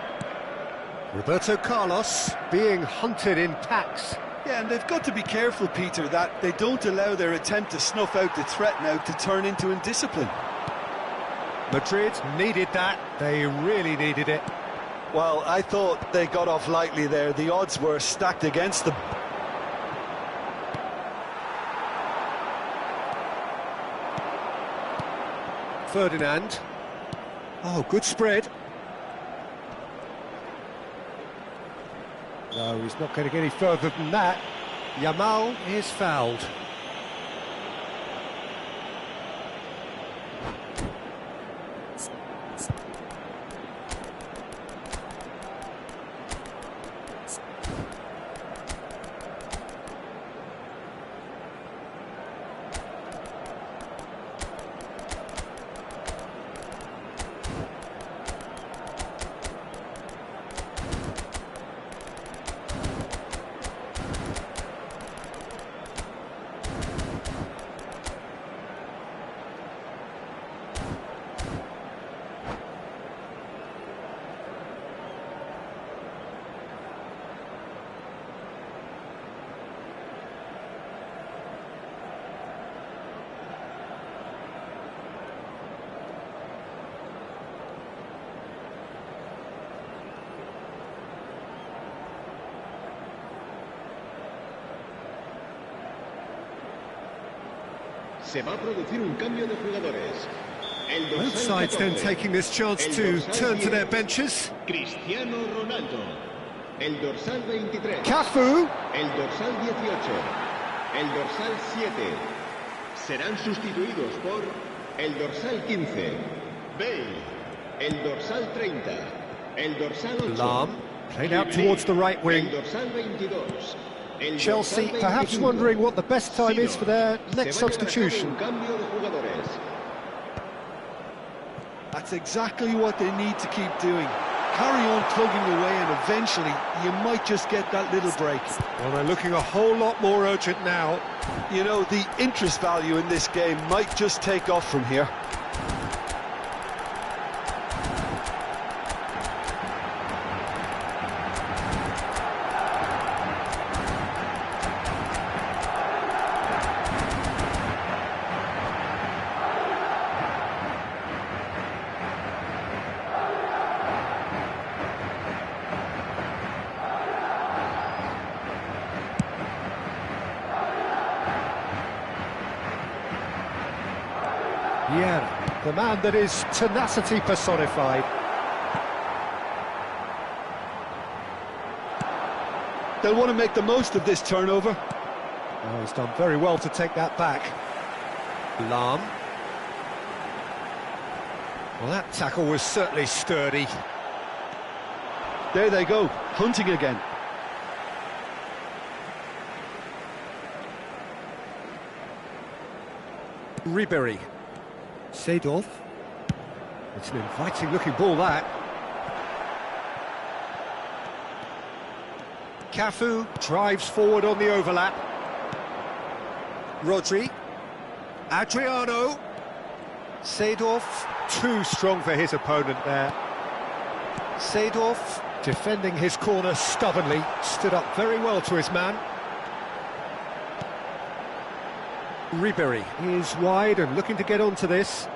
A: Roberto Carlos being hunted in packs.
B: Yeah, and they've got to be careful, Peter, that they don't allow their attempt to snuff out the threat now to turn into indiscipline.
A: Madrid needed that. They really needed it.
B: Well, I thought they got off lightly there. The odds were stacked against them.
A: Ferdinand. Oh, good spread. No, he's not going to get any further than that. Yamal is fouled.
C: Se va a producir un cambio de jugadores.
A: Both sides then taking this chance to turn to their benches.
C: Cristiano Ronaldo. El dorsal 23.
A: Cafu.
C: El dorsal 18. El dorsal 7. Serán sustituidos por el dorsal 15. Bale. El dorsal 30. El dorsal 8.
A: Lam played out towards the right wing.
C: El dorsal 22.
A: Chelsea perhaps wondering what the best time is for their next substitution.
B: That's exactly what they need to keep doing. Carry on plugging away and eventually you might just get that little break.
A: Well, they're looking a whole lot more urgent now.
B: You know, the interest value in this game might just take off from here.
A: Vieira, the man that is tenacity personified.
B: They'll want to make the most of this turnover.
A: Oh, he's done very well to take that back. Lahm. Well, that tackle was certainly sturdy.
B: There they go, hunting again.
A: Ribéry. Seedorf. It's an inviting-looking ball, that. Cafu drives forward on the overlap. Rodri. Adriano. Seedorf, too strong for his opponent there. Seedorf, defending his corner stubbornly, stood up very well to his man. Ribéry is wide and looking to get onto this.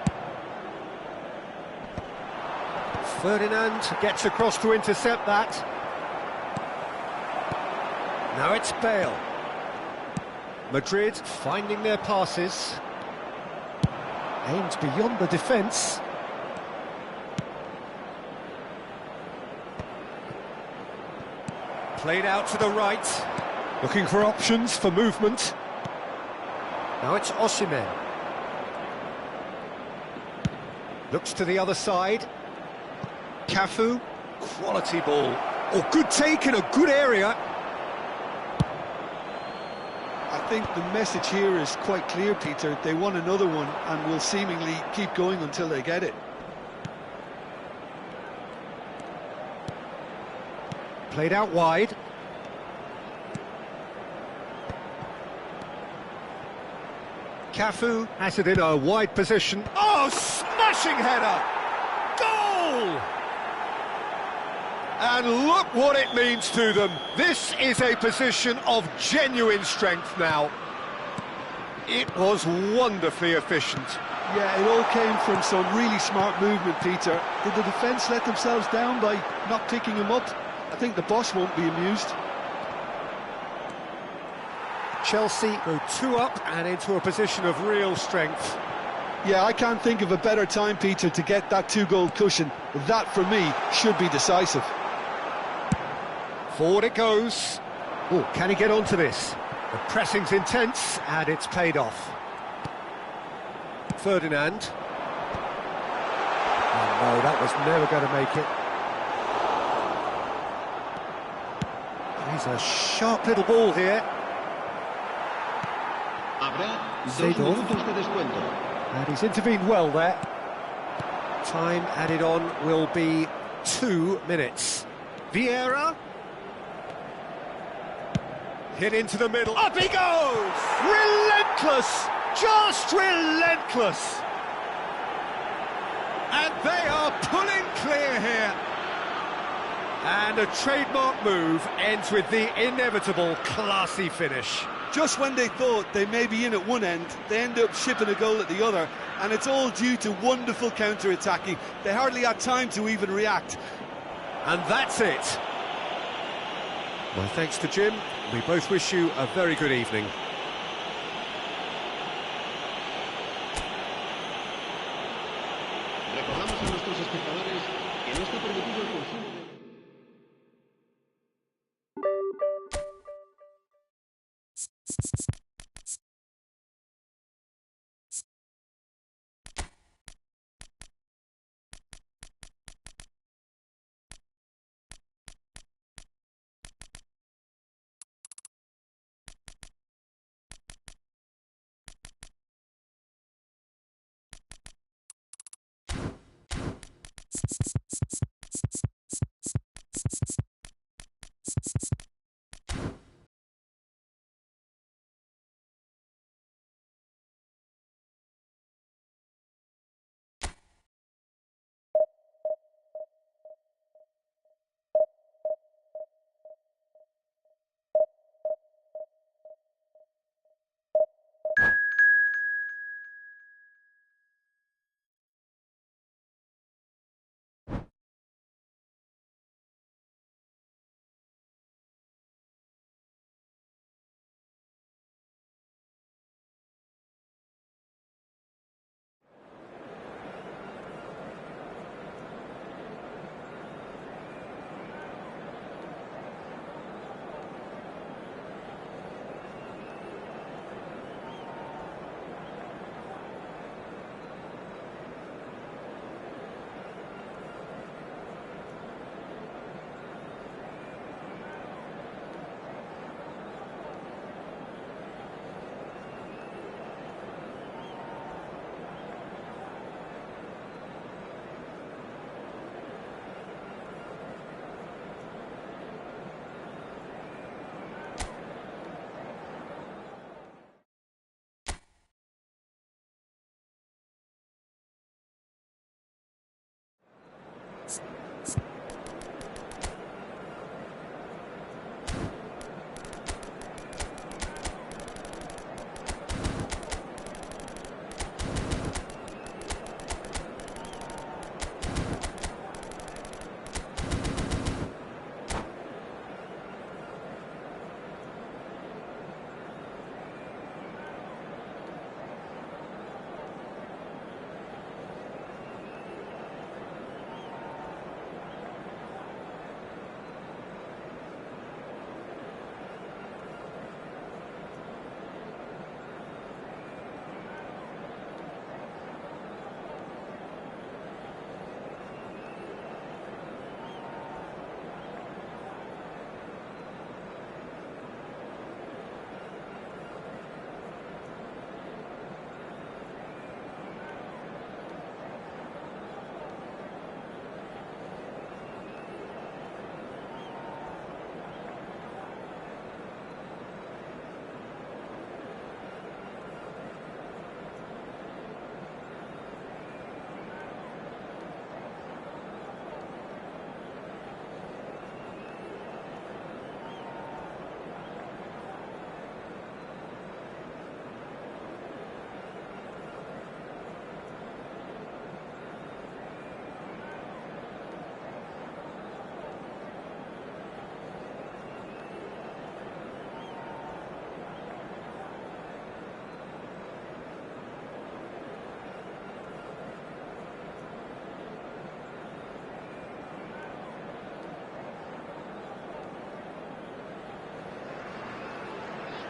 A: Ferdinand gets across to intercept that. Now it's Bale. Madrid finding their passes. Aimed beyond the defence. Played out to the right. Looking for options for movement. Now it's Osimhen. Looks to the other side. Cafu. Quality ball. Oh, good take in a good area.
B: I think the message here is quite clear, Peter. They want another one and will seemingly keep going until they get it.
A: Played out wide. Cafu has it in a wide position. Oh, smashing header! Goal! And look what it means to them. This is a position of genuine strength now. It was wonderfully efficient.
B: Yeah, it all came from some really smart movement, Peter. Did the defence let themselves down by not picking him up? I think the boss won't be amused.
A: Chelsea go 2 up and into a position of real strength.
B: Yeah, I can't think of a better time, Peter, to get that 2-goal cushion. That, for me, should be decisive.
A: Forward it goes. Oh, can he get onto this? The pressing's intense, and it's paid off. Ferdinand. Oh, no, that was never going to make it. He's a sharp little ball here.
C: Habrá 2
A: Seedorf.
C: minutos de descuento.
A: And he's intervened well there. Time added on will be 2 minutes. Vieira. Hit into the middle. Up he goes! Relentless! Just relentless! And they are pulling clear here. And a trademark move ends with the inevitable classy finish.
D: Just when they thought they may be in at one end, they end up shipping a goal at the other, and it's all due to wonderful counter-attacking. They hardly had time to even react.
A: And that's it. My thanks to Jim. We both wish you a very good evening.
C: Recordamos a nuestros espectadores que no está permitido el consumo de...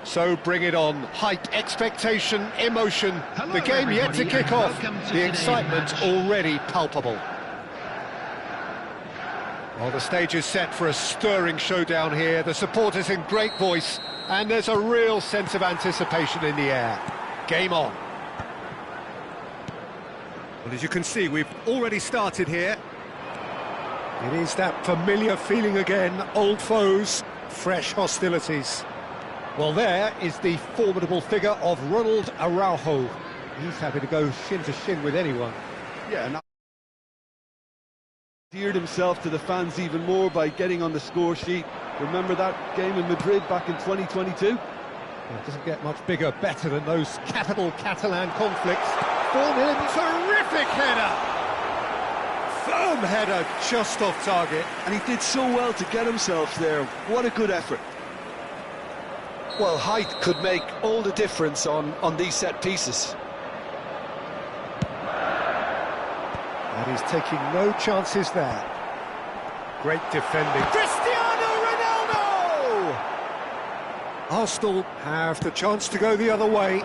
A: So bring it on. Hype, expectation, emotion.
E: Hello,
A: The game yet to
E: everybody,
A: kick
E: and
A: off.
E: welcome to
A: The
E: today's
A: excitement
E: match.
A: already palpable. Well, the stage is set for a stirring showdown here. The supporters in great voice, and there's a real sense of anticipation in the air. Game on. Well, as you can see, we've already started here. It is that familiar feeling again, old foes, fresh hostilities. Well, there is the formidable figure of Ronald Araujo. He's happy to go shin to shin with anyone.
B: Yeah, and endeared himself to the fans even more by getting on the score sheet. Remember that game in Madrid back in 2022?
A: It doesn't get much bigger, better than those capital Catalan conflicts. 4-0, terrific header! Firm header, just off target.
B: And he did so well to get himself there. What a good effort. Well, height could make all the difference on these set pieces.
A: And he's taking no chances there. Great defending. Cristiano Ronaldo! Arsenal have the chance to go the other way.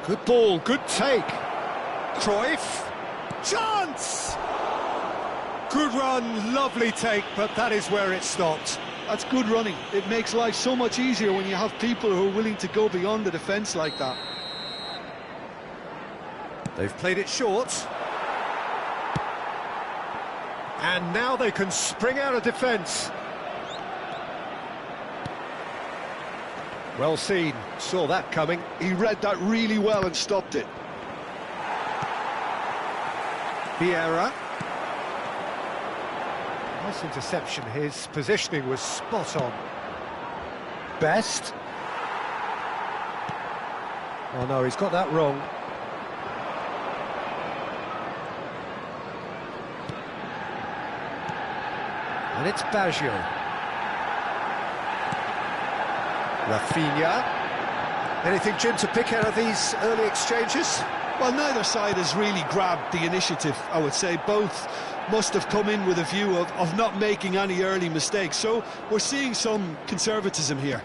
A: Good ball, good take. Cruyff. Chance! Good run, lovely take, but that is where it stopped.
B: That's good running. It makes life so much easier when you have people who are willing to go beyond the defence like that.
A: They've played it short. And now they can spring out of defence. Well seen, saw that coming.
B: He read that really well and stopped it.
A: Vieira. Nice interception, his positioning was spot on. Best. Oh no, he's got that wrong. And it's Baggio. Rafinha. Anything, Jim, to pick out of these early exchanges?
B: Well, neither side has really grabbed the initiative, I would say. Both must have come in with a view of not making any early mistakes. So we're seeing some conservatism here.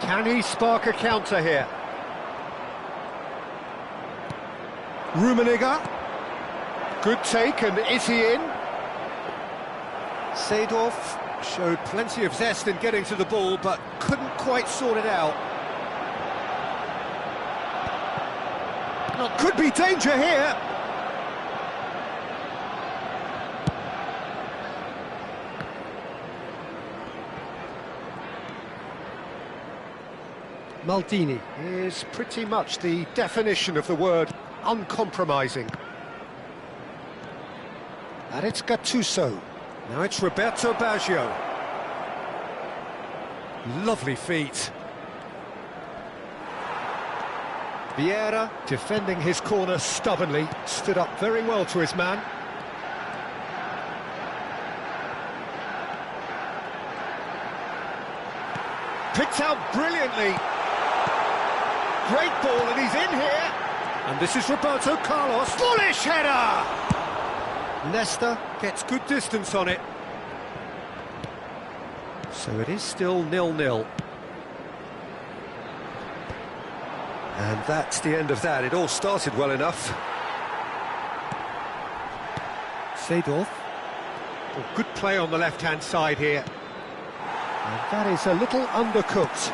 A: Can he spark a counter here? Rummenigge. Good take, and is he in? Seedorf showed plenty of zest in getting to the ball, but couldn't quite sort it out. Could be danger here. Maldini is pretty much the definition of the word uncompromising. And it's Gattuso. Now it's Roberto Baggio. Lovely feet. Vieira, defending his corner stubbornly, stood up very well to his man. Picked out brilliantly. Great ball, and he's in here. And this is Roberto Carlos. Bullish header! Nesta gets good distance on it. So it is still 0-0. And that's the end of that. It all started well enough. Seedorf. Oh, good play on the left-hand side here. And that is a little undercooked.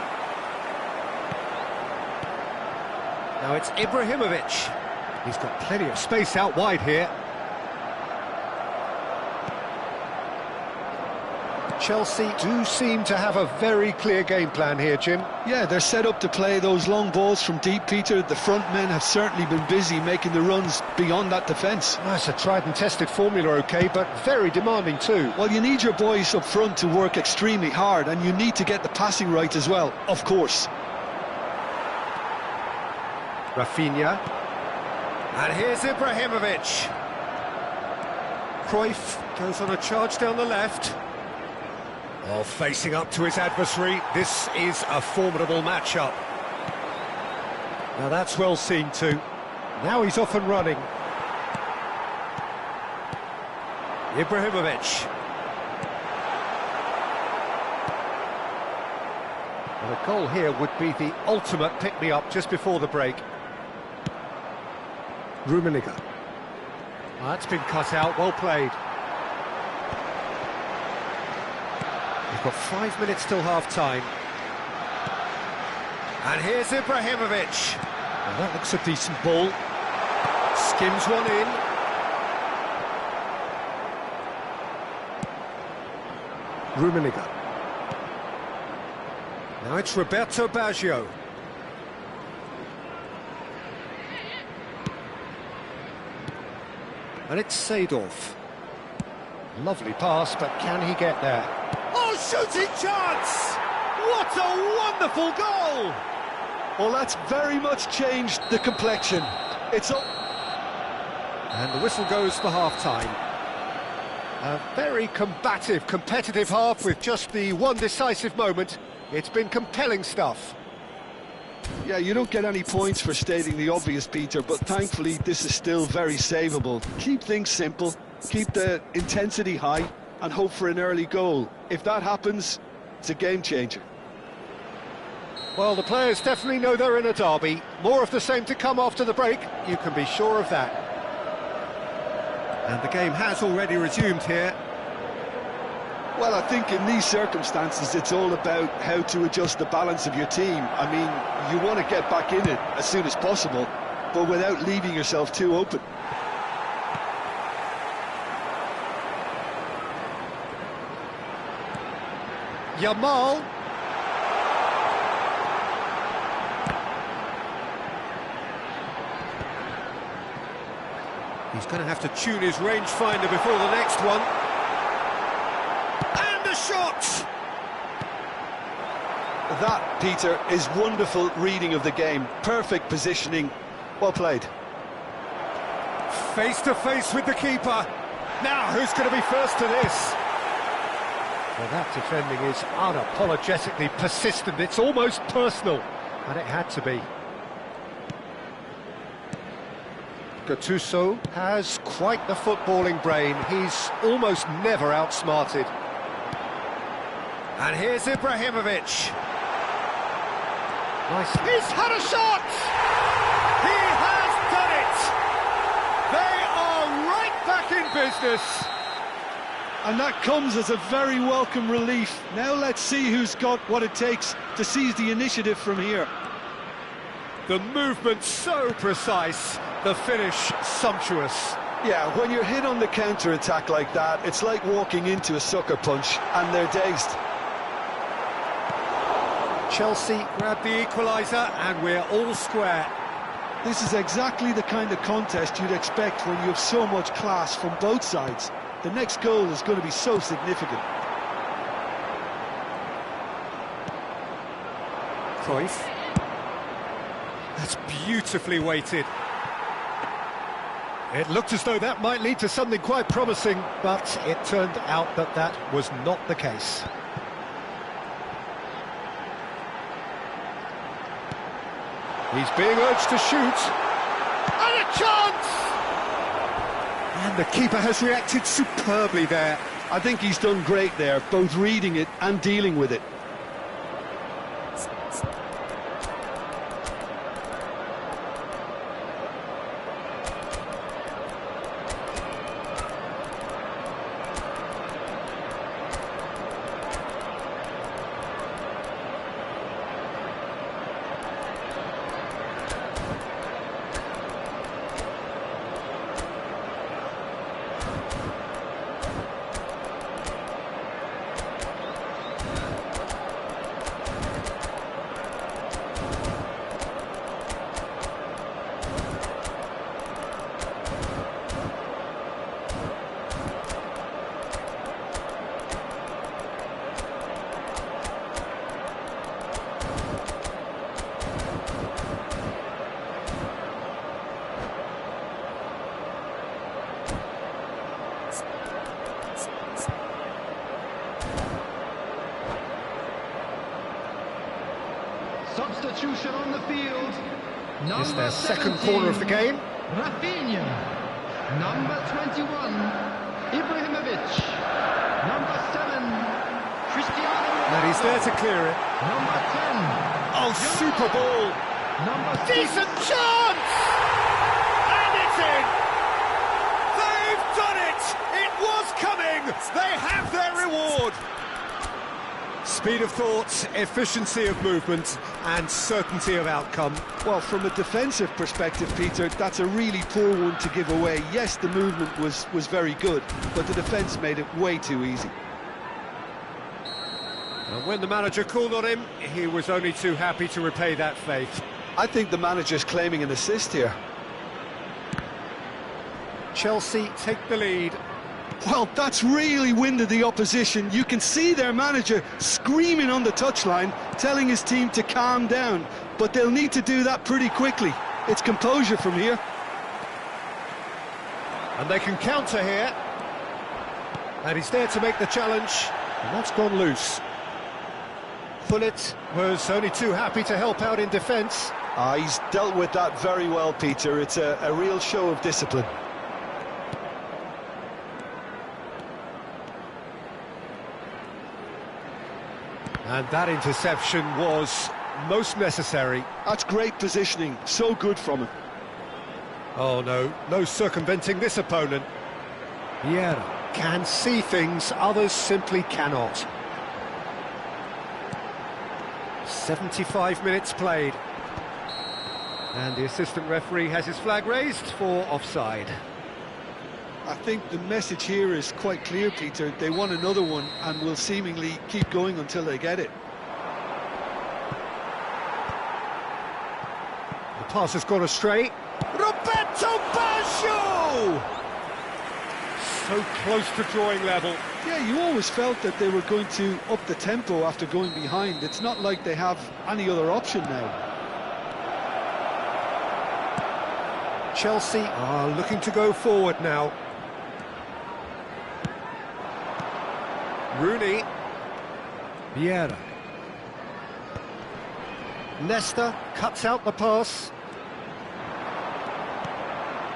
A: Now it's Ibrahimovic. He's got plenty of space out wide here. Chelsea do seem to have a very clear game plan here, Jim.
B: Yeah, they're set up to play those long balls from deep, Peter. The front men have certainly been busy making the runs beyond that defence.
A: That's a tried and tested formula, OK, but very demanding too.
B: Well, you need your boys up front to work extremely hard, and you need to get the passing right as well, of course.
A: Rafinha. And here's Ibrahimovic. Cruyff goes on a charge down the left. Oh, facing up to his adversary, this is a formidable matchup. Now that's well seen too. Now he's off and running. Ibrahimovic. Well, a goal here would be the ultimate pick-me-up just before the break. Rummenigge. That's been cut out, well played. We've got 5 minutes till half-time. And here's Ibrahimovic. Well, that looks a decent ball. Skims one in. Rummenigge. Now it's Roberto Baggio. And it's Seedorf. Lovely pass, but can he get there? Oh, shooting chance! What a wonderful goal!
B: Well, that's very much changed the complexion. It's all...
A: And the whistle goes for half-time. A very combative, competitive half with just the one decisive moment. It's been compelling stuff.
B: Yeah, you don't get any points for stating the obvious, Peter, but thankfully this is still very savable. Keep things simple, keep the intensity high, and hope for an early goal. If that happens, it's a game-changer.
A: Well, the players definitely know they're in a derby. More of the same to come after the break, you can be sure of that. And the game has already resumed here.
B: Well, I think in these circumstances it's all about how to adjust the balance of your team. I mean, you want to get back in it as soon as possible, but without leaving yourself too open.
A: Yamal. He's going to have to tune his rangefinder before the next one. And a shot!
B: That, Peter, is wonderful reading of the game. Perfect positioning. Well played.
A: Face to face with the keeper. Now, who's going to be first to this? Well, that defending is unapologetically persistent. It's almost personal. And it had to be. Gattuso has quite the footballing brain. He's almost never outsmarted. And here's Ibrahimovic. Nice. He's had a shot! He has done it! They are right back in business.
D: And that comes as a very welcome relief. Now let's see who's got what it takes to seize the initiative from here.
A: The movement so precise, the finish sumptuous.
B: Yeah, when you're hit on the counter-attack like that, it's like walking into a sucker punch, and they're dazed.
A: Chelsea grab the equaliser, and we're all square.
D: This is exactly the kind of contest you'd expect when you have so much class from both sides. The next goal is going to be so significant.
A: Cruyff. That's beautifully weighted. It looked as though that might lead to something quite promising, but it turned out that that was not the case. He's being urged to shoot. And a chance! And the keeper has reacted superbly there.
B: I think he's done great there, both reading it and dealing with it.
E: Substitution on the field.
A: It's their second corner of the game.
E: Rafinha. Number 21, Ibrahimovic. Number 7, Cristiano
A: And he's there to clear it.
E: Number 10.
A: Oh, super ball.
E: Number 6.
A: Decent chance! And it's in! They've done it! It was coming! They have their reward! Speed of thought, efficiency of movement, and certainty of outcome.
B: Well, from a defensive perspective, Peter, that's a really poor one to give away. Yes, the movement was very good, but the defence made it way too easy.
A: And when the manager called on him, he was only too happy to repay that faith.
B: I think the manager's claiming an assist here.
A: Chelsea take the lead.
B: Well, that's really winded the opposition. You can see their manager screaming on the touchline, telling his team to calm down. But they'll need to do that pretty quickly. It's composure from here.
A: And they can counter here. And he's there to make the challenge. And that's gone loose. Pullet was only too happy to help out in defence.
B: He's dealt with that very well, Peter. It's a real show of discipline.
A: And that interception was most necessary.
B: That's great positioning. So good from him.
A: Oh no, no circumventing this opponent. Vieira can see things others simply cannot. 75 minutes played. And the assistant referee has his flag raised for offside.
B: I think the message here is quite clear, Peter. They want another one and will seemingly keep going until they get it.
A: The pass has gone astray. Roberto Baggio! So close to drawing level.
B: Yeah, you always felt that they were going to up the tempo after going behind. It's not like they have any other option now.
A: Chelsea are looking to go forward now. Rooney. Vieira. Nesta cuts out the pass.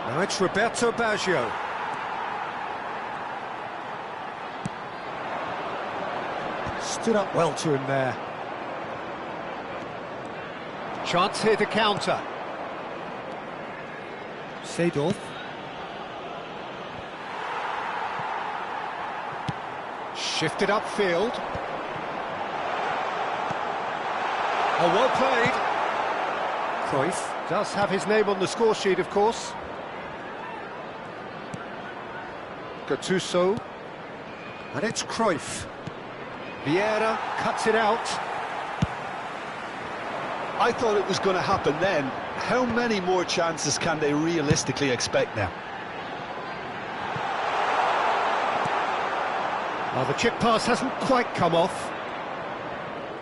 A: Now it's Roberto Baggio. Stood up well to him there. Chance here to counter. Seedorf. Shifted upfield. Oh, well played. Cruyff does have his name on the score sheet, of course. Gattuso. And it's Cruyff. Vieira cuts it out.
B: I thought it was going to happen then. How many more chances can they realistically expect now?
A: Well, the chip pass hasn't quite come off.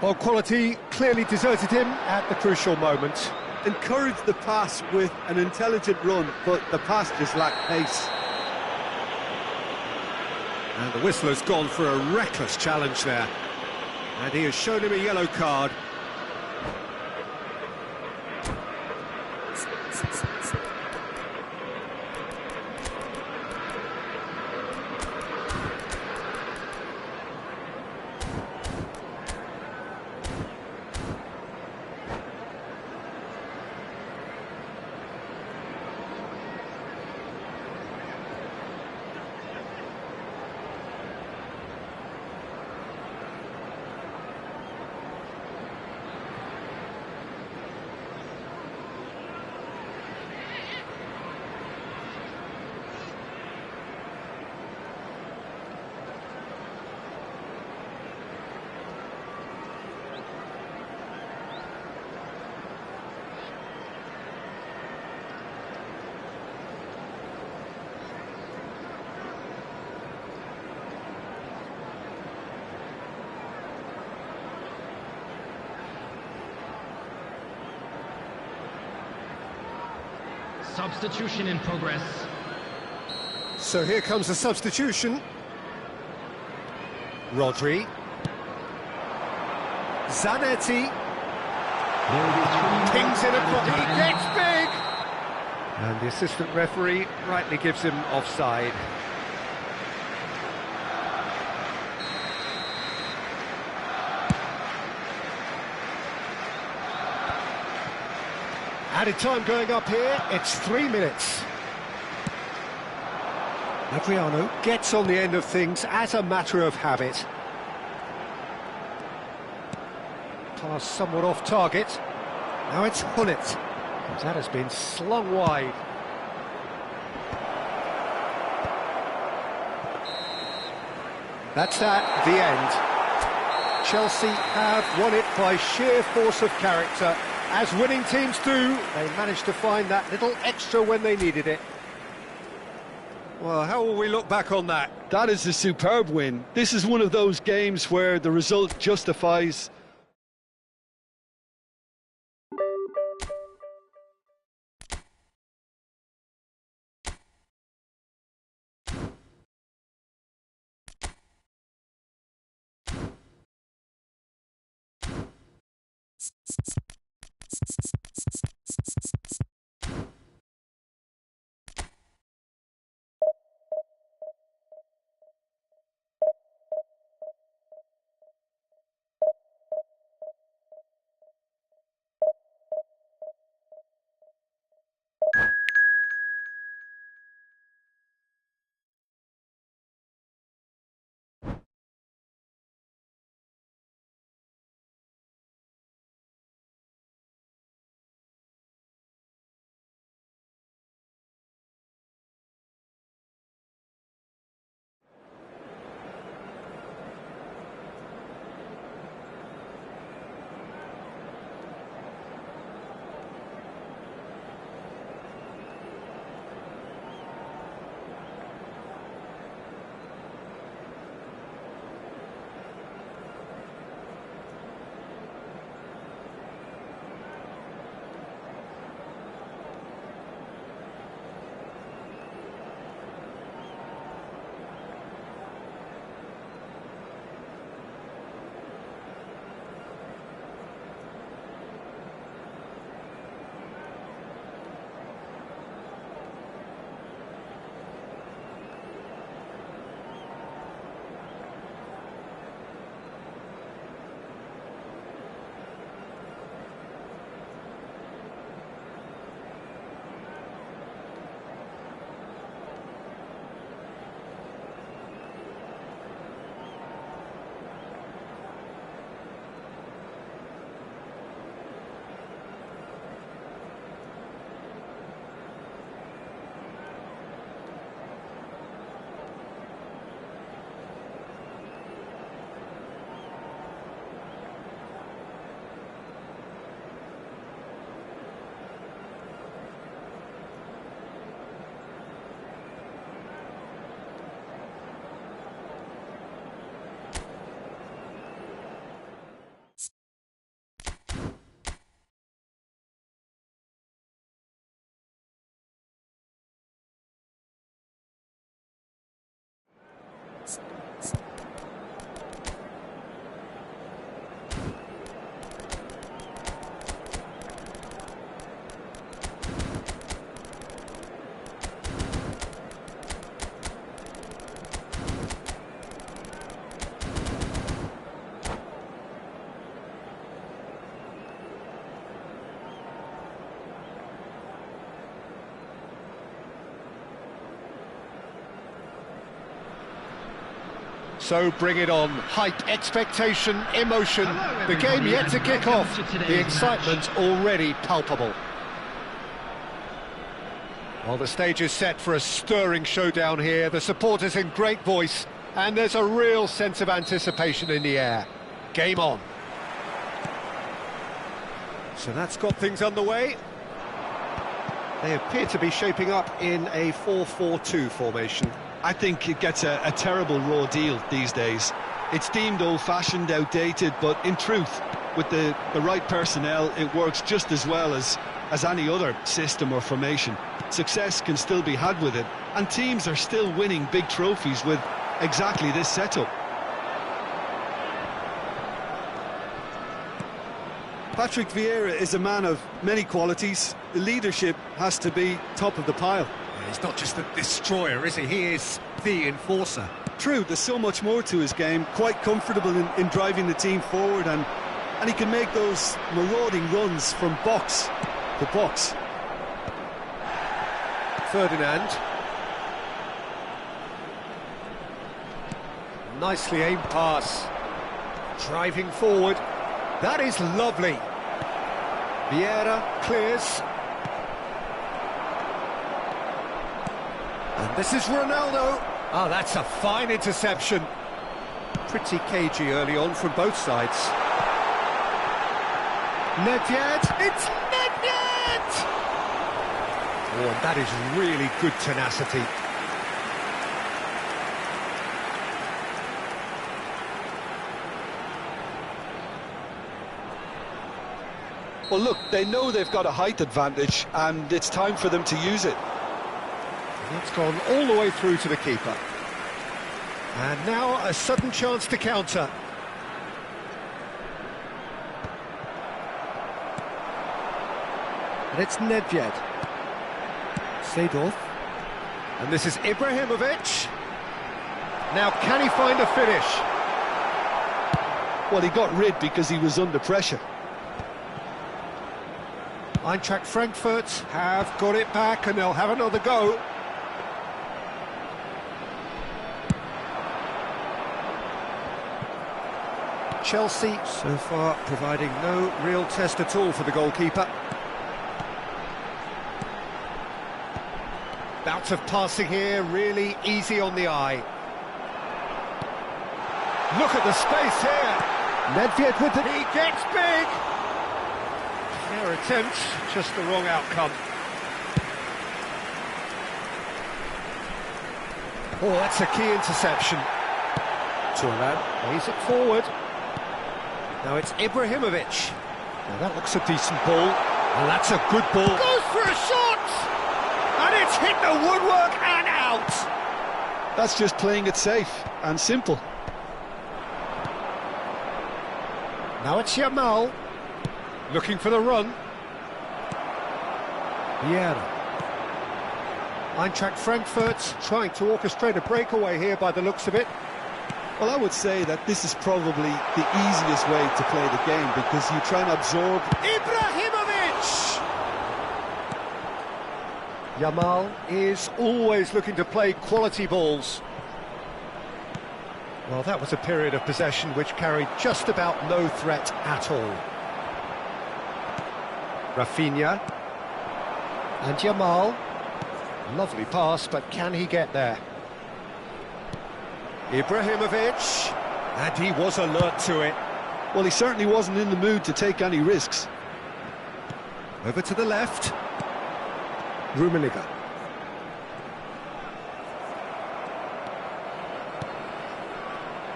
A: Well, quality clearly deserted him at the crucial moment.
D: Encouraged the pass with an intelligent run, but the pass just lacked pace.
A: And the whistler's gone for a reckless challenge there. And he has shown him a yellow card.
E: Substitution in progress.
A: So here comes the substitution. Rodri. Zanetti. Pings in across. He gets big! And the assistant referee rightly gives him offside. Added time going up here, it's 3 minutes. Adriano gets on the end of things as a matter of habit. Pass somewhat off target. Now it's Hullet. That has been slung wide. That's that, the end. Chelsea have won it by sheer force of character. As winning teams do, they managed to find that little extra when they needed it. Well, how will we look back on that?
B: That is a superb win. This is one of those games where the result justifies.
A: So bring it on. Hype, expectation, emotion. The game yet to kick off. The excitement already palpable. Well, the stage is set for a stirring showdown here. The supporters in great voice, and there's a real sense of anticipation in the air. Game on. So that's got things underway. They appear to be shaping up in a 4-4-2 formation.
B: I think it gets a terrible raw deal these days. It's deemed old-fashioned, outdated, but in truth, with the right personnel, it works just as well as any other system or formation. Success can still be had with it, and teams are still winning big trophies with exactly this setup.
D: Patrick Vieira is a man of many qualities. The leadership has to be top of the pile.
A: He's not just the destroyer, is he? He is the enforcer.
D: True, there's so much more to his game. Quite comfortable in driving the team forward, and he can make those marauding runs from box
B: the box.
A: Ferdinand. Nicely aimed pass. Driving forward. That is lovely. Vieira clears. And this is Ronaldo. Oh, that's a fine interception. Pretty cagey early on from both sides. Nedved. It's Nedved! Oh, and that is really good tenacity.
B: Well, look, they know they've got a height advantage, and it's time for them to use it.
A: It's gone all the way through to the keeper. And now a sudden chance to counter. And it's Nedved. Seedorf. And this is Ibrahimovic. Now, can he find a finish?
B: Well, he got rid because he was under pressure.
A: Eintracht Frankfurt have got it back and they'll have another go. Chelsea so far providing no real test at all for the goalkeeper. Bout of passing here, really easy on the eye. Look at the space here. Nedved with it. He gets big. Fair attempt, just the wrong outcome. Oh, that's a key interception. Thuram plays it forward. Now it's Ibrahimovic. Now that looks a decent ball. And that's a good ball. Goes for a shot! And it's hit the woodwork and out!
B: That's just playing it safe and simple.
A: Now it's Yamal. Looking for the run. Vieira. Eintracht Frankfurt trying to orchestrate a breakaway here by the looks of it.
B: Well, I would say that this is probably the easiest way to play the game because you try and absorb...
A: Ibrahimovic! Yamal is always looking to play quality balls. Well, that was a period of possession which carried just about no threat at all. Rafinha. And Yamal. Lovely pass, but can he get there? Ibrahimovic. And he was alert to it.
B: Well, he certainly wasn't in the mood to take any risks.
A: Over to the left. Rummenigge.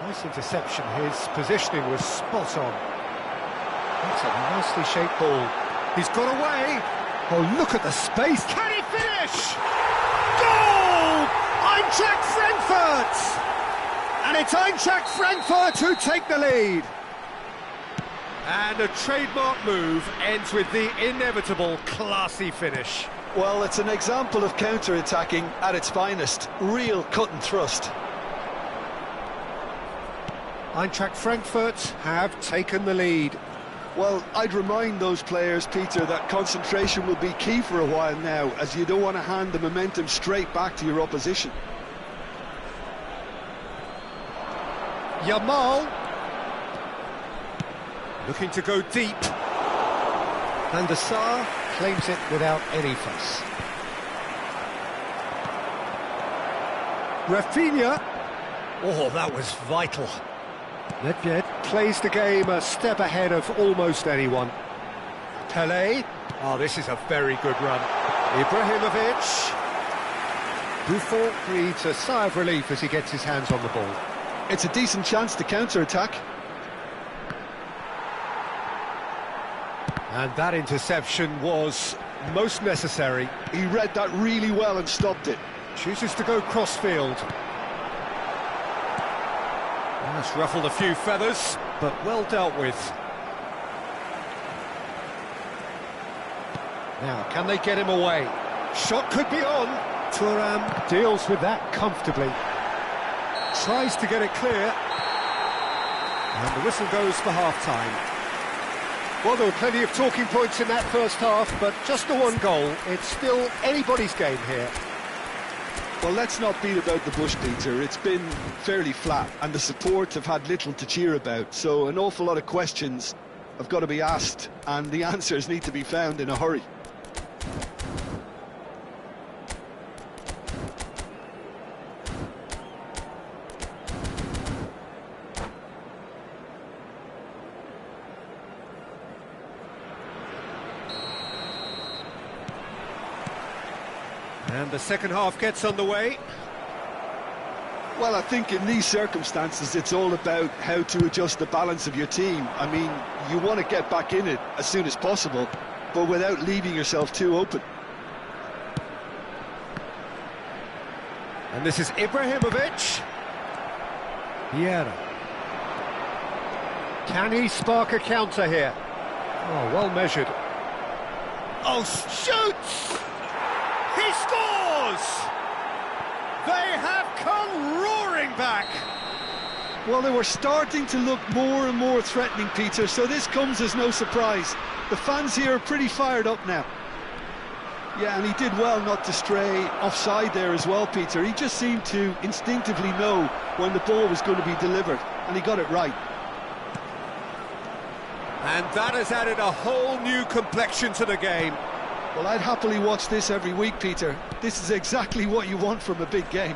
A: Nice interception. His positioning was spot on. That's a nicely shaped ball. He's got away. Oh, look at the space. Can he finish? Goal! Eintracht Frankfurt! And it's Eintracht Frankfurt who take the lead. And a trademark move ends with the inevitable classy finish.
B: Well, it's an example of counter-attacking at its finest. Real cut and thrust.
A: Eintracht Frankfurt have taken the lead.
B: Well, I'd remind those players, Peter, that concentration will be key for a while now, as you don't want to hand the momentum straight back to your opposition.
A: Yamal. Looking to go deep. Van der Sar claims it without any fuss. Rafinha. Oh, that was vital. Nedved plays the game a step ahead of almost anyone. Pelé. Oh, this is a very good run. Ibrahimovic. Buffon breathes a sigh of relief as he gets his hands on the ball.
B: It's a decent chance to counter-attack.
A: And that interception was most necessary.
B: He read that really well and stopped it.
A: Chooses to go cross-field. That's ruffled a few feathers, but well dealt with. Now, can they get him away? Shot could be on. Thuram deals with that comfortably. Tries to get it clear. And the whistle goes for half-time. Well, there were plenty of talking points in that first half, but just the one goal. It's still anybody's game here.
B: Well, let's not beat about the bush, Peter. It's been fairly flat, and the support have had little to cheer about. So an awful lot of questions have got to be asked, and the answers need to be found in a hurry.
A: And the second half gets underway.
B: Well, I think in these circumstances, it's all about how to adjust the balance of your team. I mean, you want to get back in it as soon as possible, but without leaving yourself too open.
A: And this is Ibrahimovic. Vieira. Can he spark a counter here? Oh, well measured. Oh, shoots! He scores! They have come roaring back.
B: Well, they were starting to look more and more threatening, Peter, so this comes as no surprise. The fans here are pretty fired up now. Yeah, and he did well not to stray offside there as well, Peter. He just seemed to instinctively know when the ball was going to be delivered, and he got it right.
A: And that has added a whole new complexion to the game.
B: Well, I'd happily watch this every week, Peter. This is exactly what you want from a big game.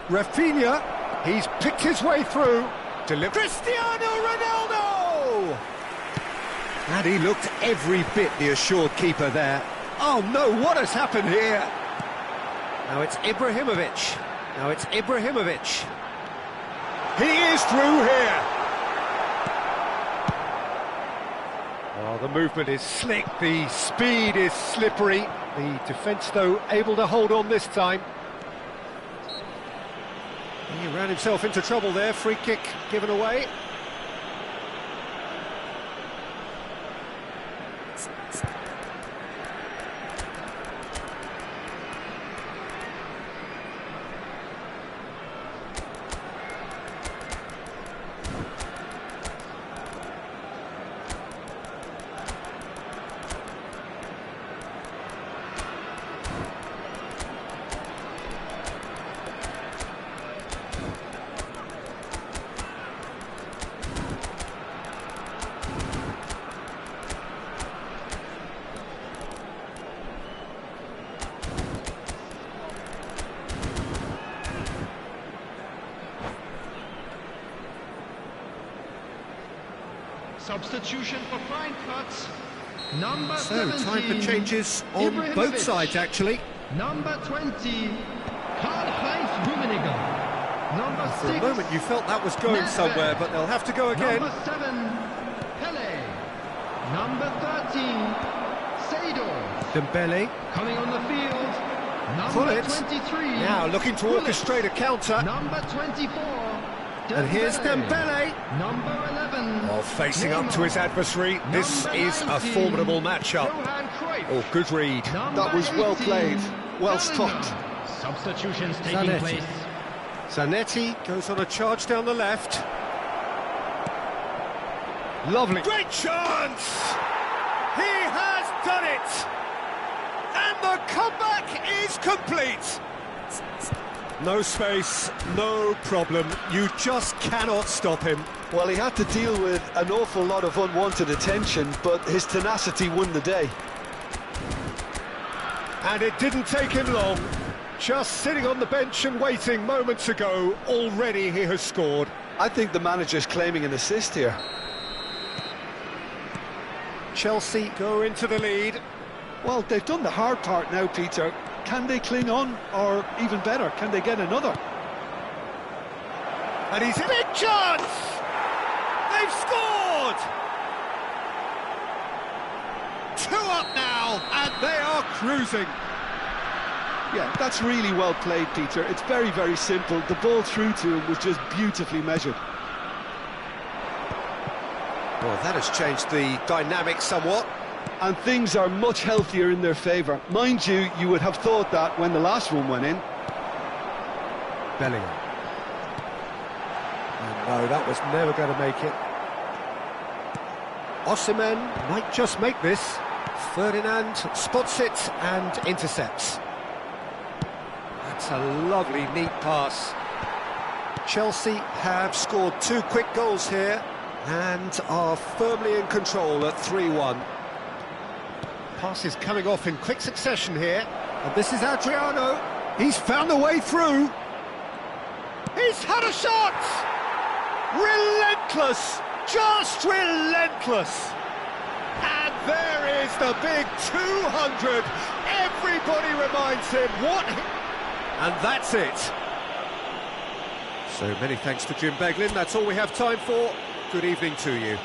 A: Rafinha, he's picked his way through. Cristiano Ronaldo! And he looked every bit the assured keeper there. Oh no, what has happened here? Now it's Ibrahimovic. He is through here. Oh, the movement is slick, the speed is slippery. The defence, though, able to hold on this time. He ran himself into trouble there, free kick given away.
E: Substitution for Frankfurt. Number
A: So,
E: 17,
A: time for changes on both
E: Ibrahimovic.
A: sides, actually.
E: Number 20, Karl-Heinz Rummenigge. Number
A: For a
E: 6,
A: moment you felt that was going
E: Nedved.
A: somewhere, but they'll have to go again.
E: Number 7, Pele. Number 13, Seydorf.
A: Dembele,
E: Coming on the field,
A: pull
E: number
A: it.
E: 23.
A: Now looking to
E: Gullit.
A: orchestrate a counter.
E: Number 24.
A: And here's Dembele.
E: Number 11.
A: Oh, facing up to his adversary. This
E: Number
A: is a
E: 19,
A: formidable matchup.
E: Johan Cruyff.
A: Oh, good read.
B: That was well played, well stopped.
E: Substitutions taking
A: Zanetti.
E: place.
A: Zanetti goes on a charge down the left. Lovely. Great chance! He has done it! And the comeback is complete! No space, no problem. You just cannot stop him.
B: Well, he had to deal with an awful lot of unwanted attention, but his tenacity won the day.
A: And it didn't take him long. Just sitting on the bench and waiting moments ago, already he has scored.
B: I think the manager's claiming an assist here.
A: Chelsea go into the lead.
B: Well, they've done the hard part now, Peter. Can they cling on, or even better, can they get another?
A: And he's a big chance! They've scored! 2 up now, and they are cruising.
B: Yeah, that's really well played, Peter. It's very, very simple. The ball through to him was just beautifully measured.
A: Well, that has changed the dynamic somewhat.
B: And things are much healthier in their favour. Mind you, you would have thought that when the last one went in.
A: Bellingham. And no, that was never going to make it. Osimhen might just make this. Ferdinand spots it and intercepts. That's a lovely, neat pass. Chelsea have scored 2 quick goals here and are firmly in control at 3-1. Pass is coming off in quick succession here. And this is Adriano. He's found a way through. He's had a shot! Relentless! Just relentless! And there is the big 200. Everybody reminds him what... And that's it. So many thanks to Jim Beglin. That's all we have time for. Good evening to you.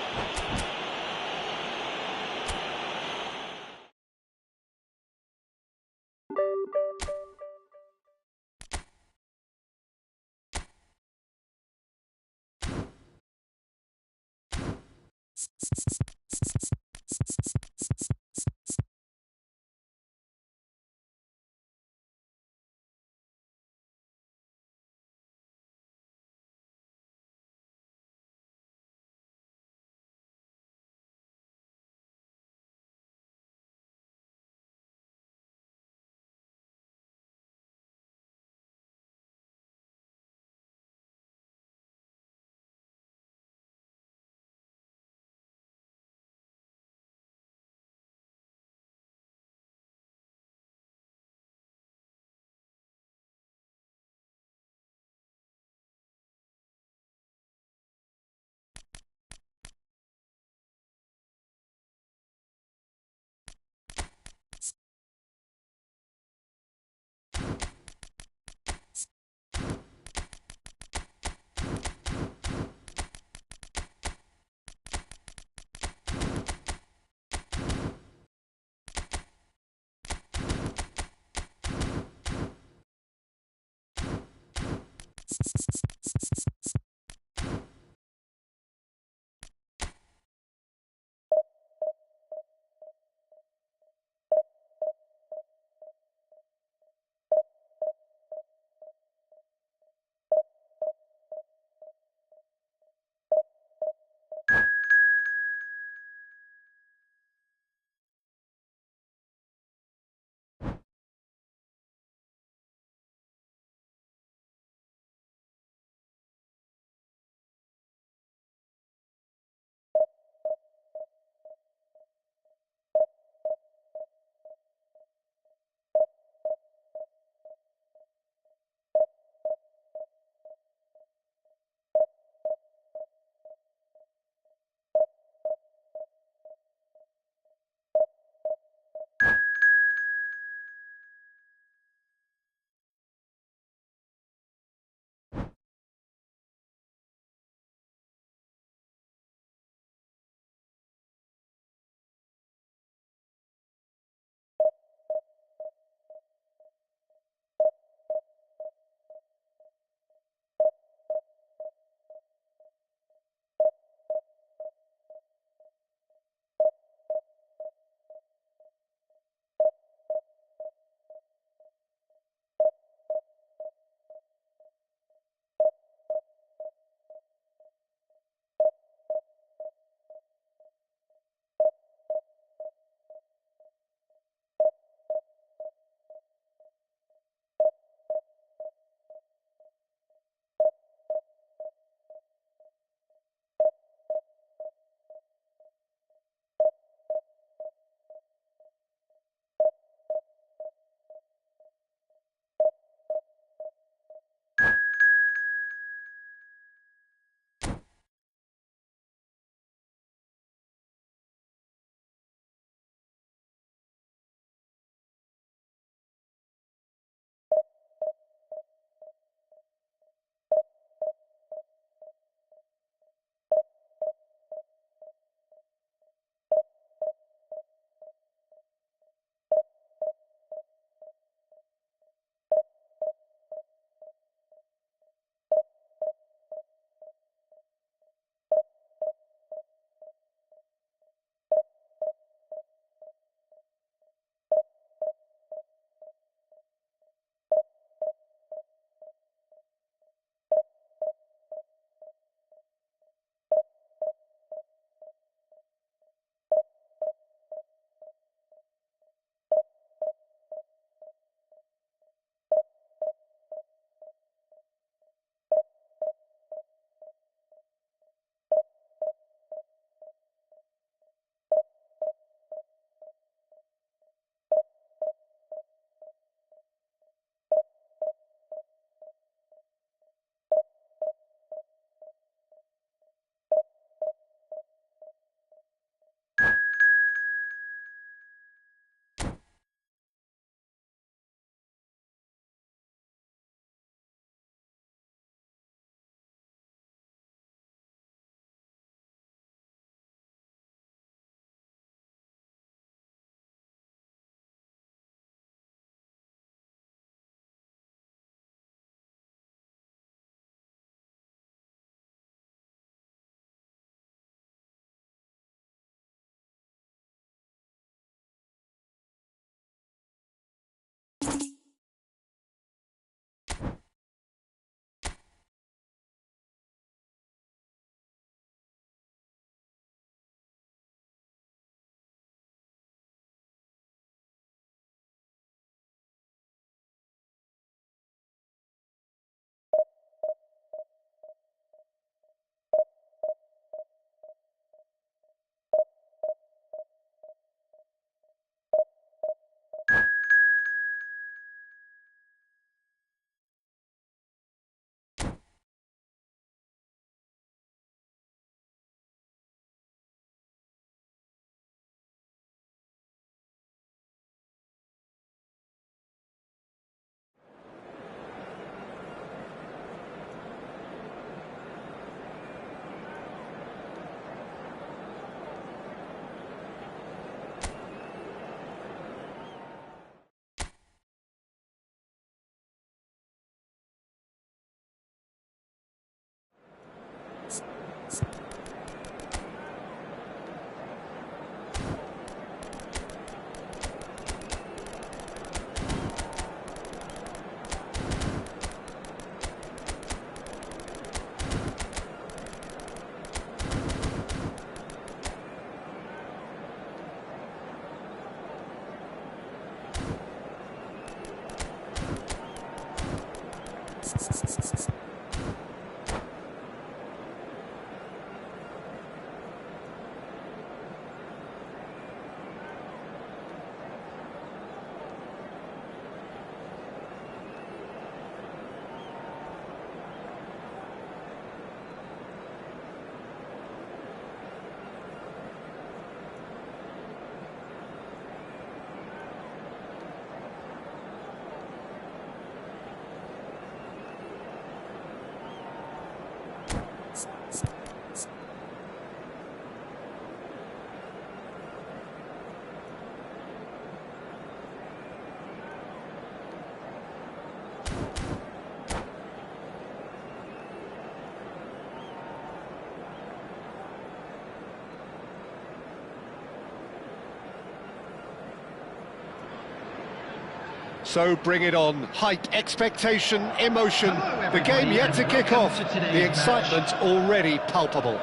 A: So bring it on. Hype, expectation, emotion. The game yet to kick off. The excitement already palpable.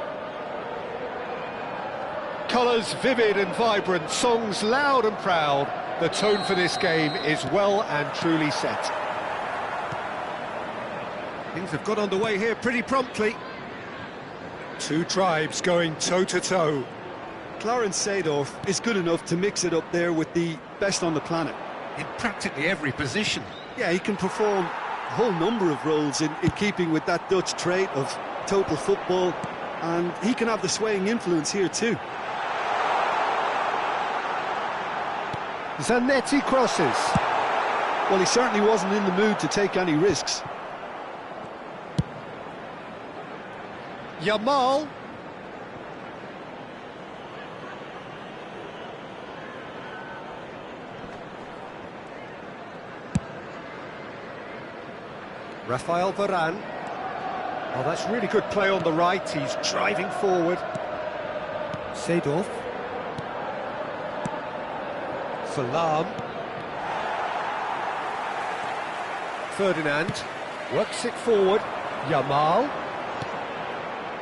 A: Colours vivid and vibrant, songs loud and proud. The tone for this game is well and truly set. Things have got underway here pretty promptly. Two tribes going toe-to-toe.
B: Clarence Seedorf is good enough to mix it up there with the best on the planet.
A: In practically every position.
B: Yeah, he can perform a whole number of roles in keeping with that Dutch trait of total football, and he can have the swaying influence here too.
A: Zanetti crosses.
B: Well, he certainly wasn't in the mood to take any risks.
A: Yamal. Rafael Varane. Oh, that's really good play on the right. He's driving forward. Seedorf. Salam. Ferdinand works it forward. Yamal.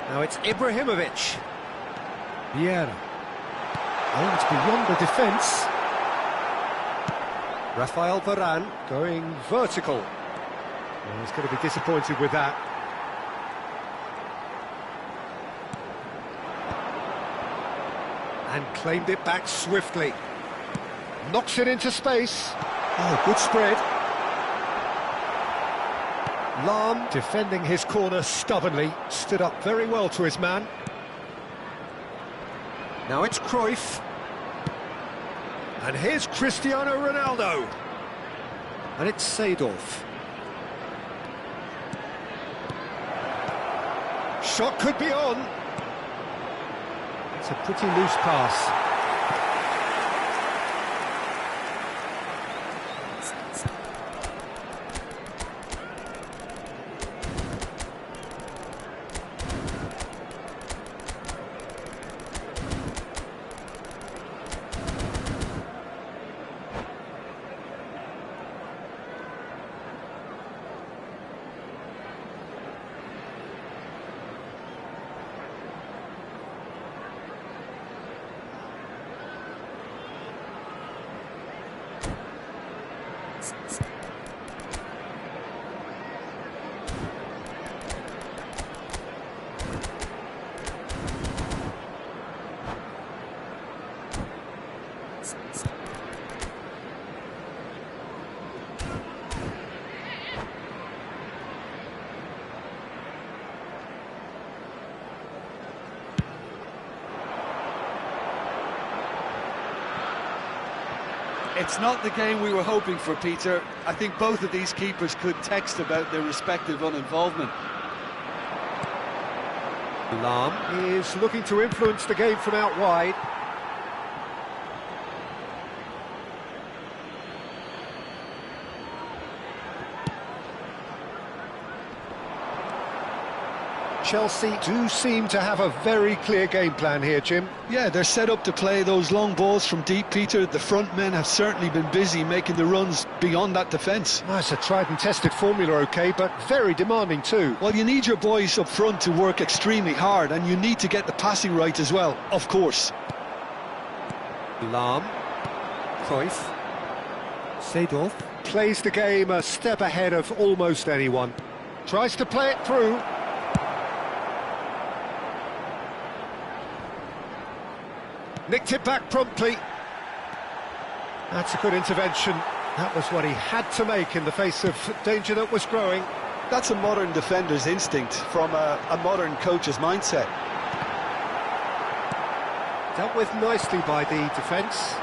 A: Now it's Ibrahimovic. Vieira. Oh, it's beyond the defence. Rafael Varane going vertical. Well, he's going to be disappointed with that. And claimed it back swiftly. Knocks it into space. Oh, good spread. Lahm, defending his corner stubbornly, stood up very well to his man. Now it's Cruyff. And here's Cristiano Ronaldo. And it's Seedorf. Shot could be on. It's a pretty loose pass.
D: It's not the game we were hoping for, Peter. I think both of these keepers could text about their respective uninvolvement.
A: Lahm is looking to influence the game from out wide. Chelsea do seem to have a very clear game plan here, Jim.
B: Yeah, they're set up to play those long balls from deep, Peter. The front men have certainly been busy making the runs beyond that defence.
A: Well, it's a tried and tested formula, OK, but very demanding too.
B: Well, you need your boys up front to work extremely hard, and you need to get the passing right as well, of course.
A: Lahm, Cruyff, Seedorf plays the game a step ahead of almost anyone. Tries to play it through. Nicked it back promptly. That's a good intervention. That was what he had to make in the face of danger that was growing.
B: That's a modern defender's instinct from a modern coach's mindset.
A: Dealt with nicely by the defence.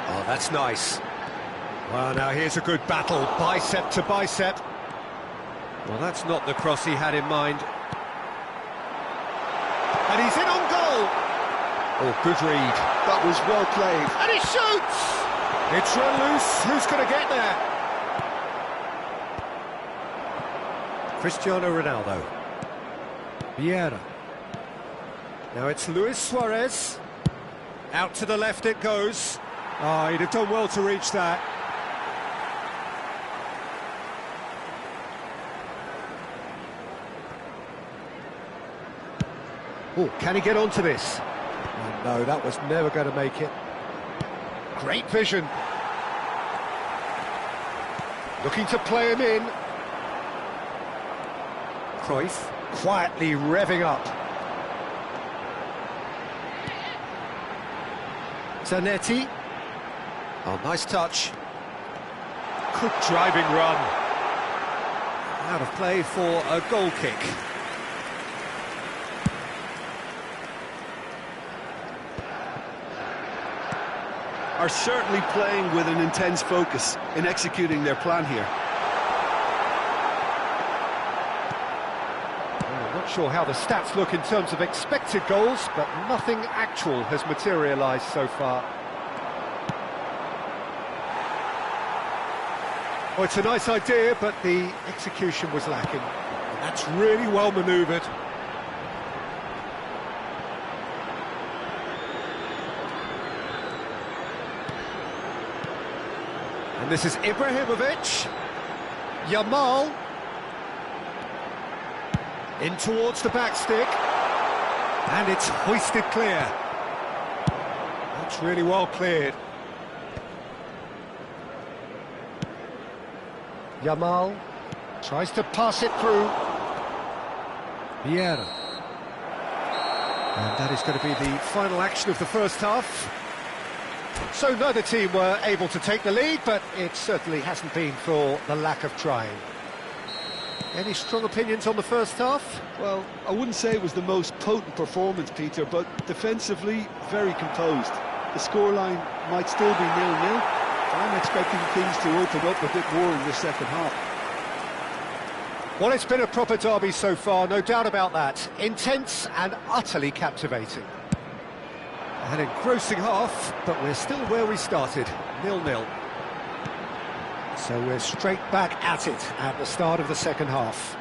A: Oh, that's nice. Well, now here's a good battle, bicep to bicep. Well, that's not the cross he had in mind. And he's in on goal. Oh, good read.
B: That was well played.
A: And he shoots! It's run loose. Who's going to get there? Cristiano Ronaldo. Vieira. Now it's Luis Suarez. Out to the left it goes. Oh, he'd have done well to reach that. Oh, can he get onto this? Oh, no, that was never going to make it. Great vision. Looking to play him in. Cruyff quietly revving up. Zanetti. Oh, nice touch. Good driving run. Out of play for a goal kick.
B: Are certainly playing with an intense focus in executing their plan here.
A: Well, I'm not sure how the stats look in terms of expected goals, but nothing actual has materialised so far. Oh, it's a nice idea, but the execution was lacking. And that's really well manoeuvred. And this is Ibrahimovic. Yamal. In towards the back stick. And it's hoisted clear. That's really well cleared. Yamal tries to pass it through. Vieira. And that is going to be the final action of the first half. So neither team were able to take the lead, but it certainly hasn't been for the lack of trying. Any strong opinions on the first half?
B: Well, I wouldn't say it was the most potent performance, Peter, but defensively, very composed. The scoreline might still be 0-0. I'm expecting things to open up a bit more in the second half.
A: Well, it's been a proper derby so far, no doubt about that. Intense and utterly captivating. An engrossing half, but we're still where we started, 0-0. So we're straight back at it at the start of the second half.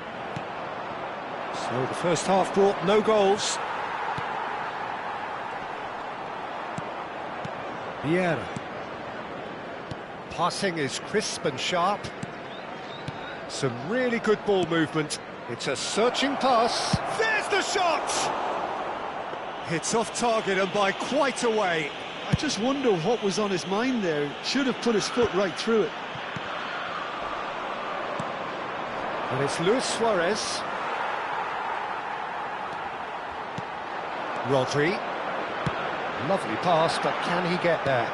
A: So the first half brought no goals. Vieira. Passing is crisp and sharp. Some really good ball movement. It's a searching pass. There's the shot! It's off target and by quite a way.
B: I just wonder what was on his mind there. Should have put his foot right through it.
A: And it's Luis Suarez. Rodri. Lovely pass, but can he get there?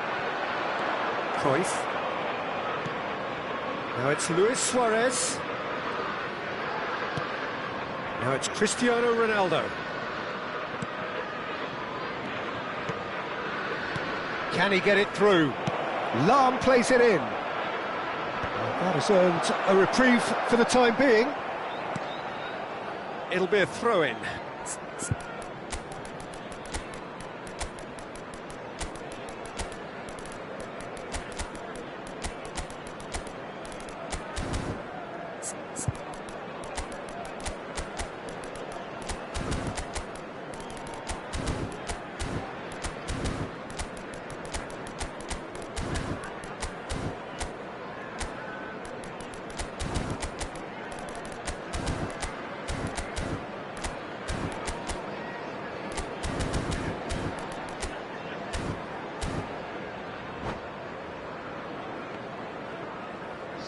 A: Cruyff. Now it's Luis Suarez. Now it's Cristiano Ronaldo. Can he get it through? Lahm plays it in. That has earned a reprieve for the time being. It'll be a throw-in.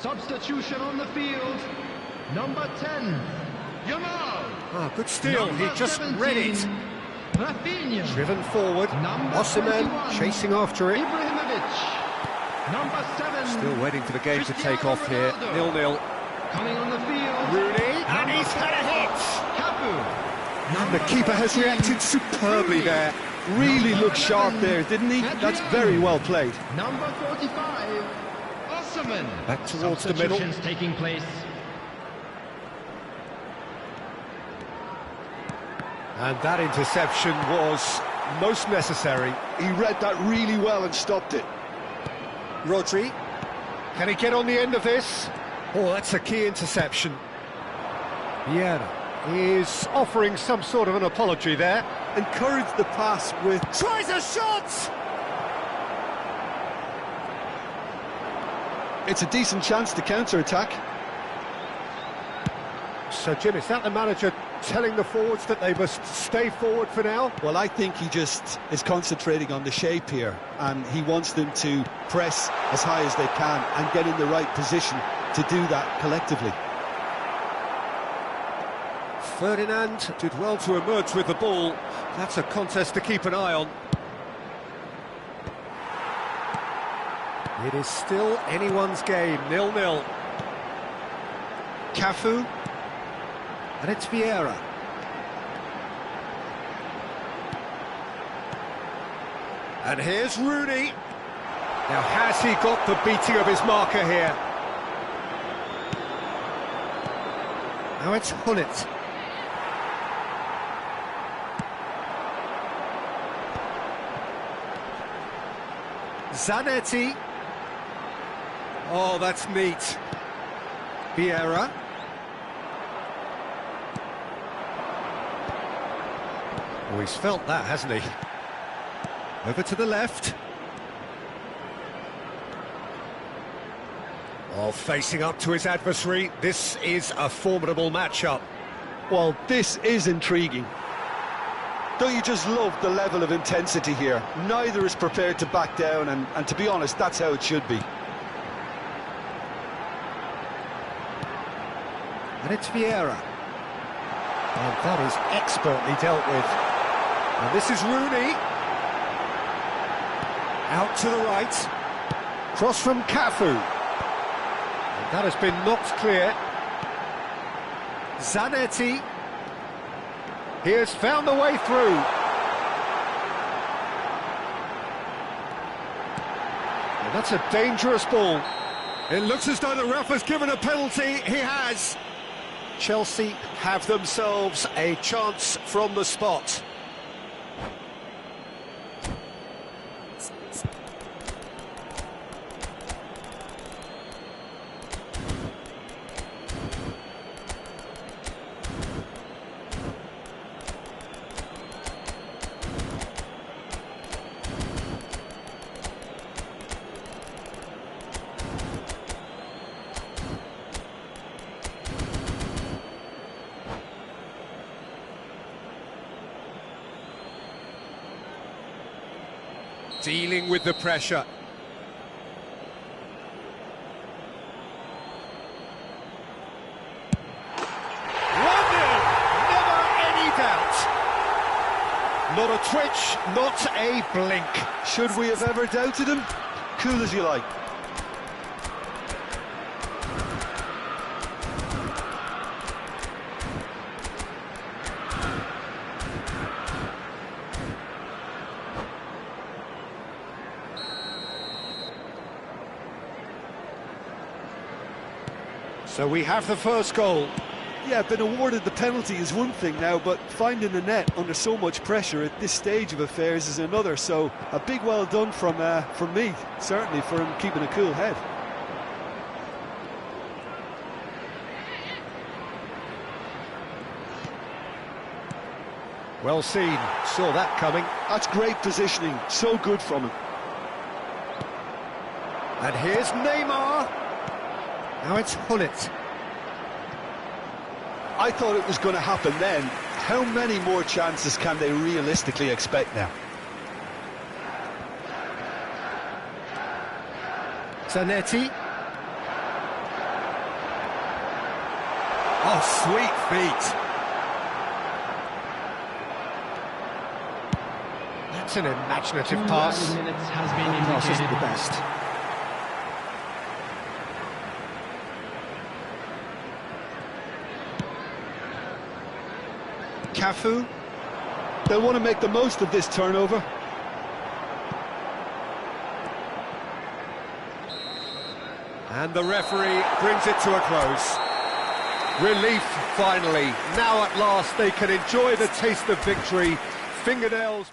E: Substitution on the field. Number 10, Yamal.
A: Ah, good steal, he
E: Number
A: just
E: 17,
A: read it.
E: Rafinha.
A: Driven forward,
E: Number
A: Osimhen
E: 21,
A: chasing after it.
E: Ibrahimovic. Number 7.
A: Still waiting for the game to take
E: Cristiano
A: off here,
E: Ronaldo.
A: 0-0.
E: Coming on the field.
A: Rooney, and he's had a hit!
E: Cafu.
A: And the keeper has reacted superbly there.
B: Really looked sharp there, didn't he? That's very well played.
E: Number 45, Osimhen.
A: Back towards the middle.
E: Substitutions taking place.
A: And that interception was most necessary.
B: He read that really well and stopped it.
A: Rodri, can he get on the end of this? Oh, that's a key interception. Vieira is offering some sort of an apology there.
B: Encouraged the pass with...
A: Tries a shot!
B: It's a decent chance to counter-attack.
A: So, Jim, is that the manager telling the forwards that they must stay forward for now?
B: Well, I think he just is concentrating on the shape here, and he wants them to press as high as they can and get in the right position to do that collectively.
A: Ferdinand did well to emerge with the ball. That's a contest to keep an eye on. It is still anyone's game, 0-0. Cafu. And it's Vieira. And here's Rooney. Now, has he got the beating of his marker here? Now it's Gullit. Zanetti. Oh, that's neat. Vieira. Oh, he's felt that, hasn't he? Over to the left. Oh, facing up to his adversary. This is a formidable matchup.
B: Well, this is intriguing. Don't you just love the level of intensity here? Neither is prepared to back down, and to be honest, that's how it should be.
A: And it's Vieira. And that is expertly dealt with. And this is Rooney. Out to the right. Cross from Cafu. And that has been knocked clear. Zanetti. He has found the way through. And that's a dangerous ball. It looks as though the ref has given a penalty. He has. Chelsea have themselves a chance from the spot. Dealing with the pressure. Never any doubt. Not a twitch, not a blink.
B: Should we have ever doubted him? Cool as you like.
A: So we have the first goal.
D: Yeah, been awarded the penalty is one thing now, but finding the net under so much pressure at this stage of affairs is another. So a big well done from me, certainly, for him keeping a cool head.
A: Well seen, saw that coming.
B: That's great positioning, so good from him.
A: And here's Neymar. Now it's Hullet.
B: I thought it was going to happen then. How many more chances can they realistically expect now?
A: Zanetti. Oh, sweet feet. That's an imaginative pass.
E: Minutes has been
A: Pass isn't
E: indicated.
A: the best. Cafu.
B: They'll want to make the most of this turnover.
A: And the referee brings it to a close. Relief, finally. Now at last they can enjoy the taste of victory. Fingernails...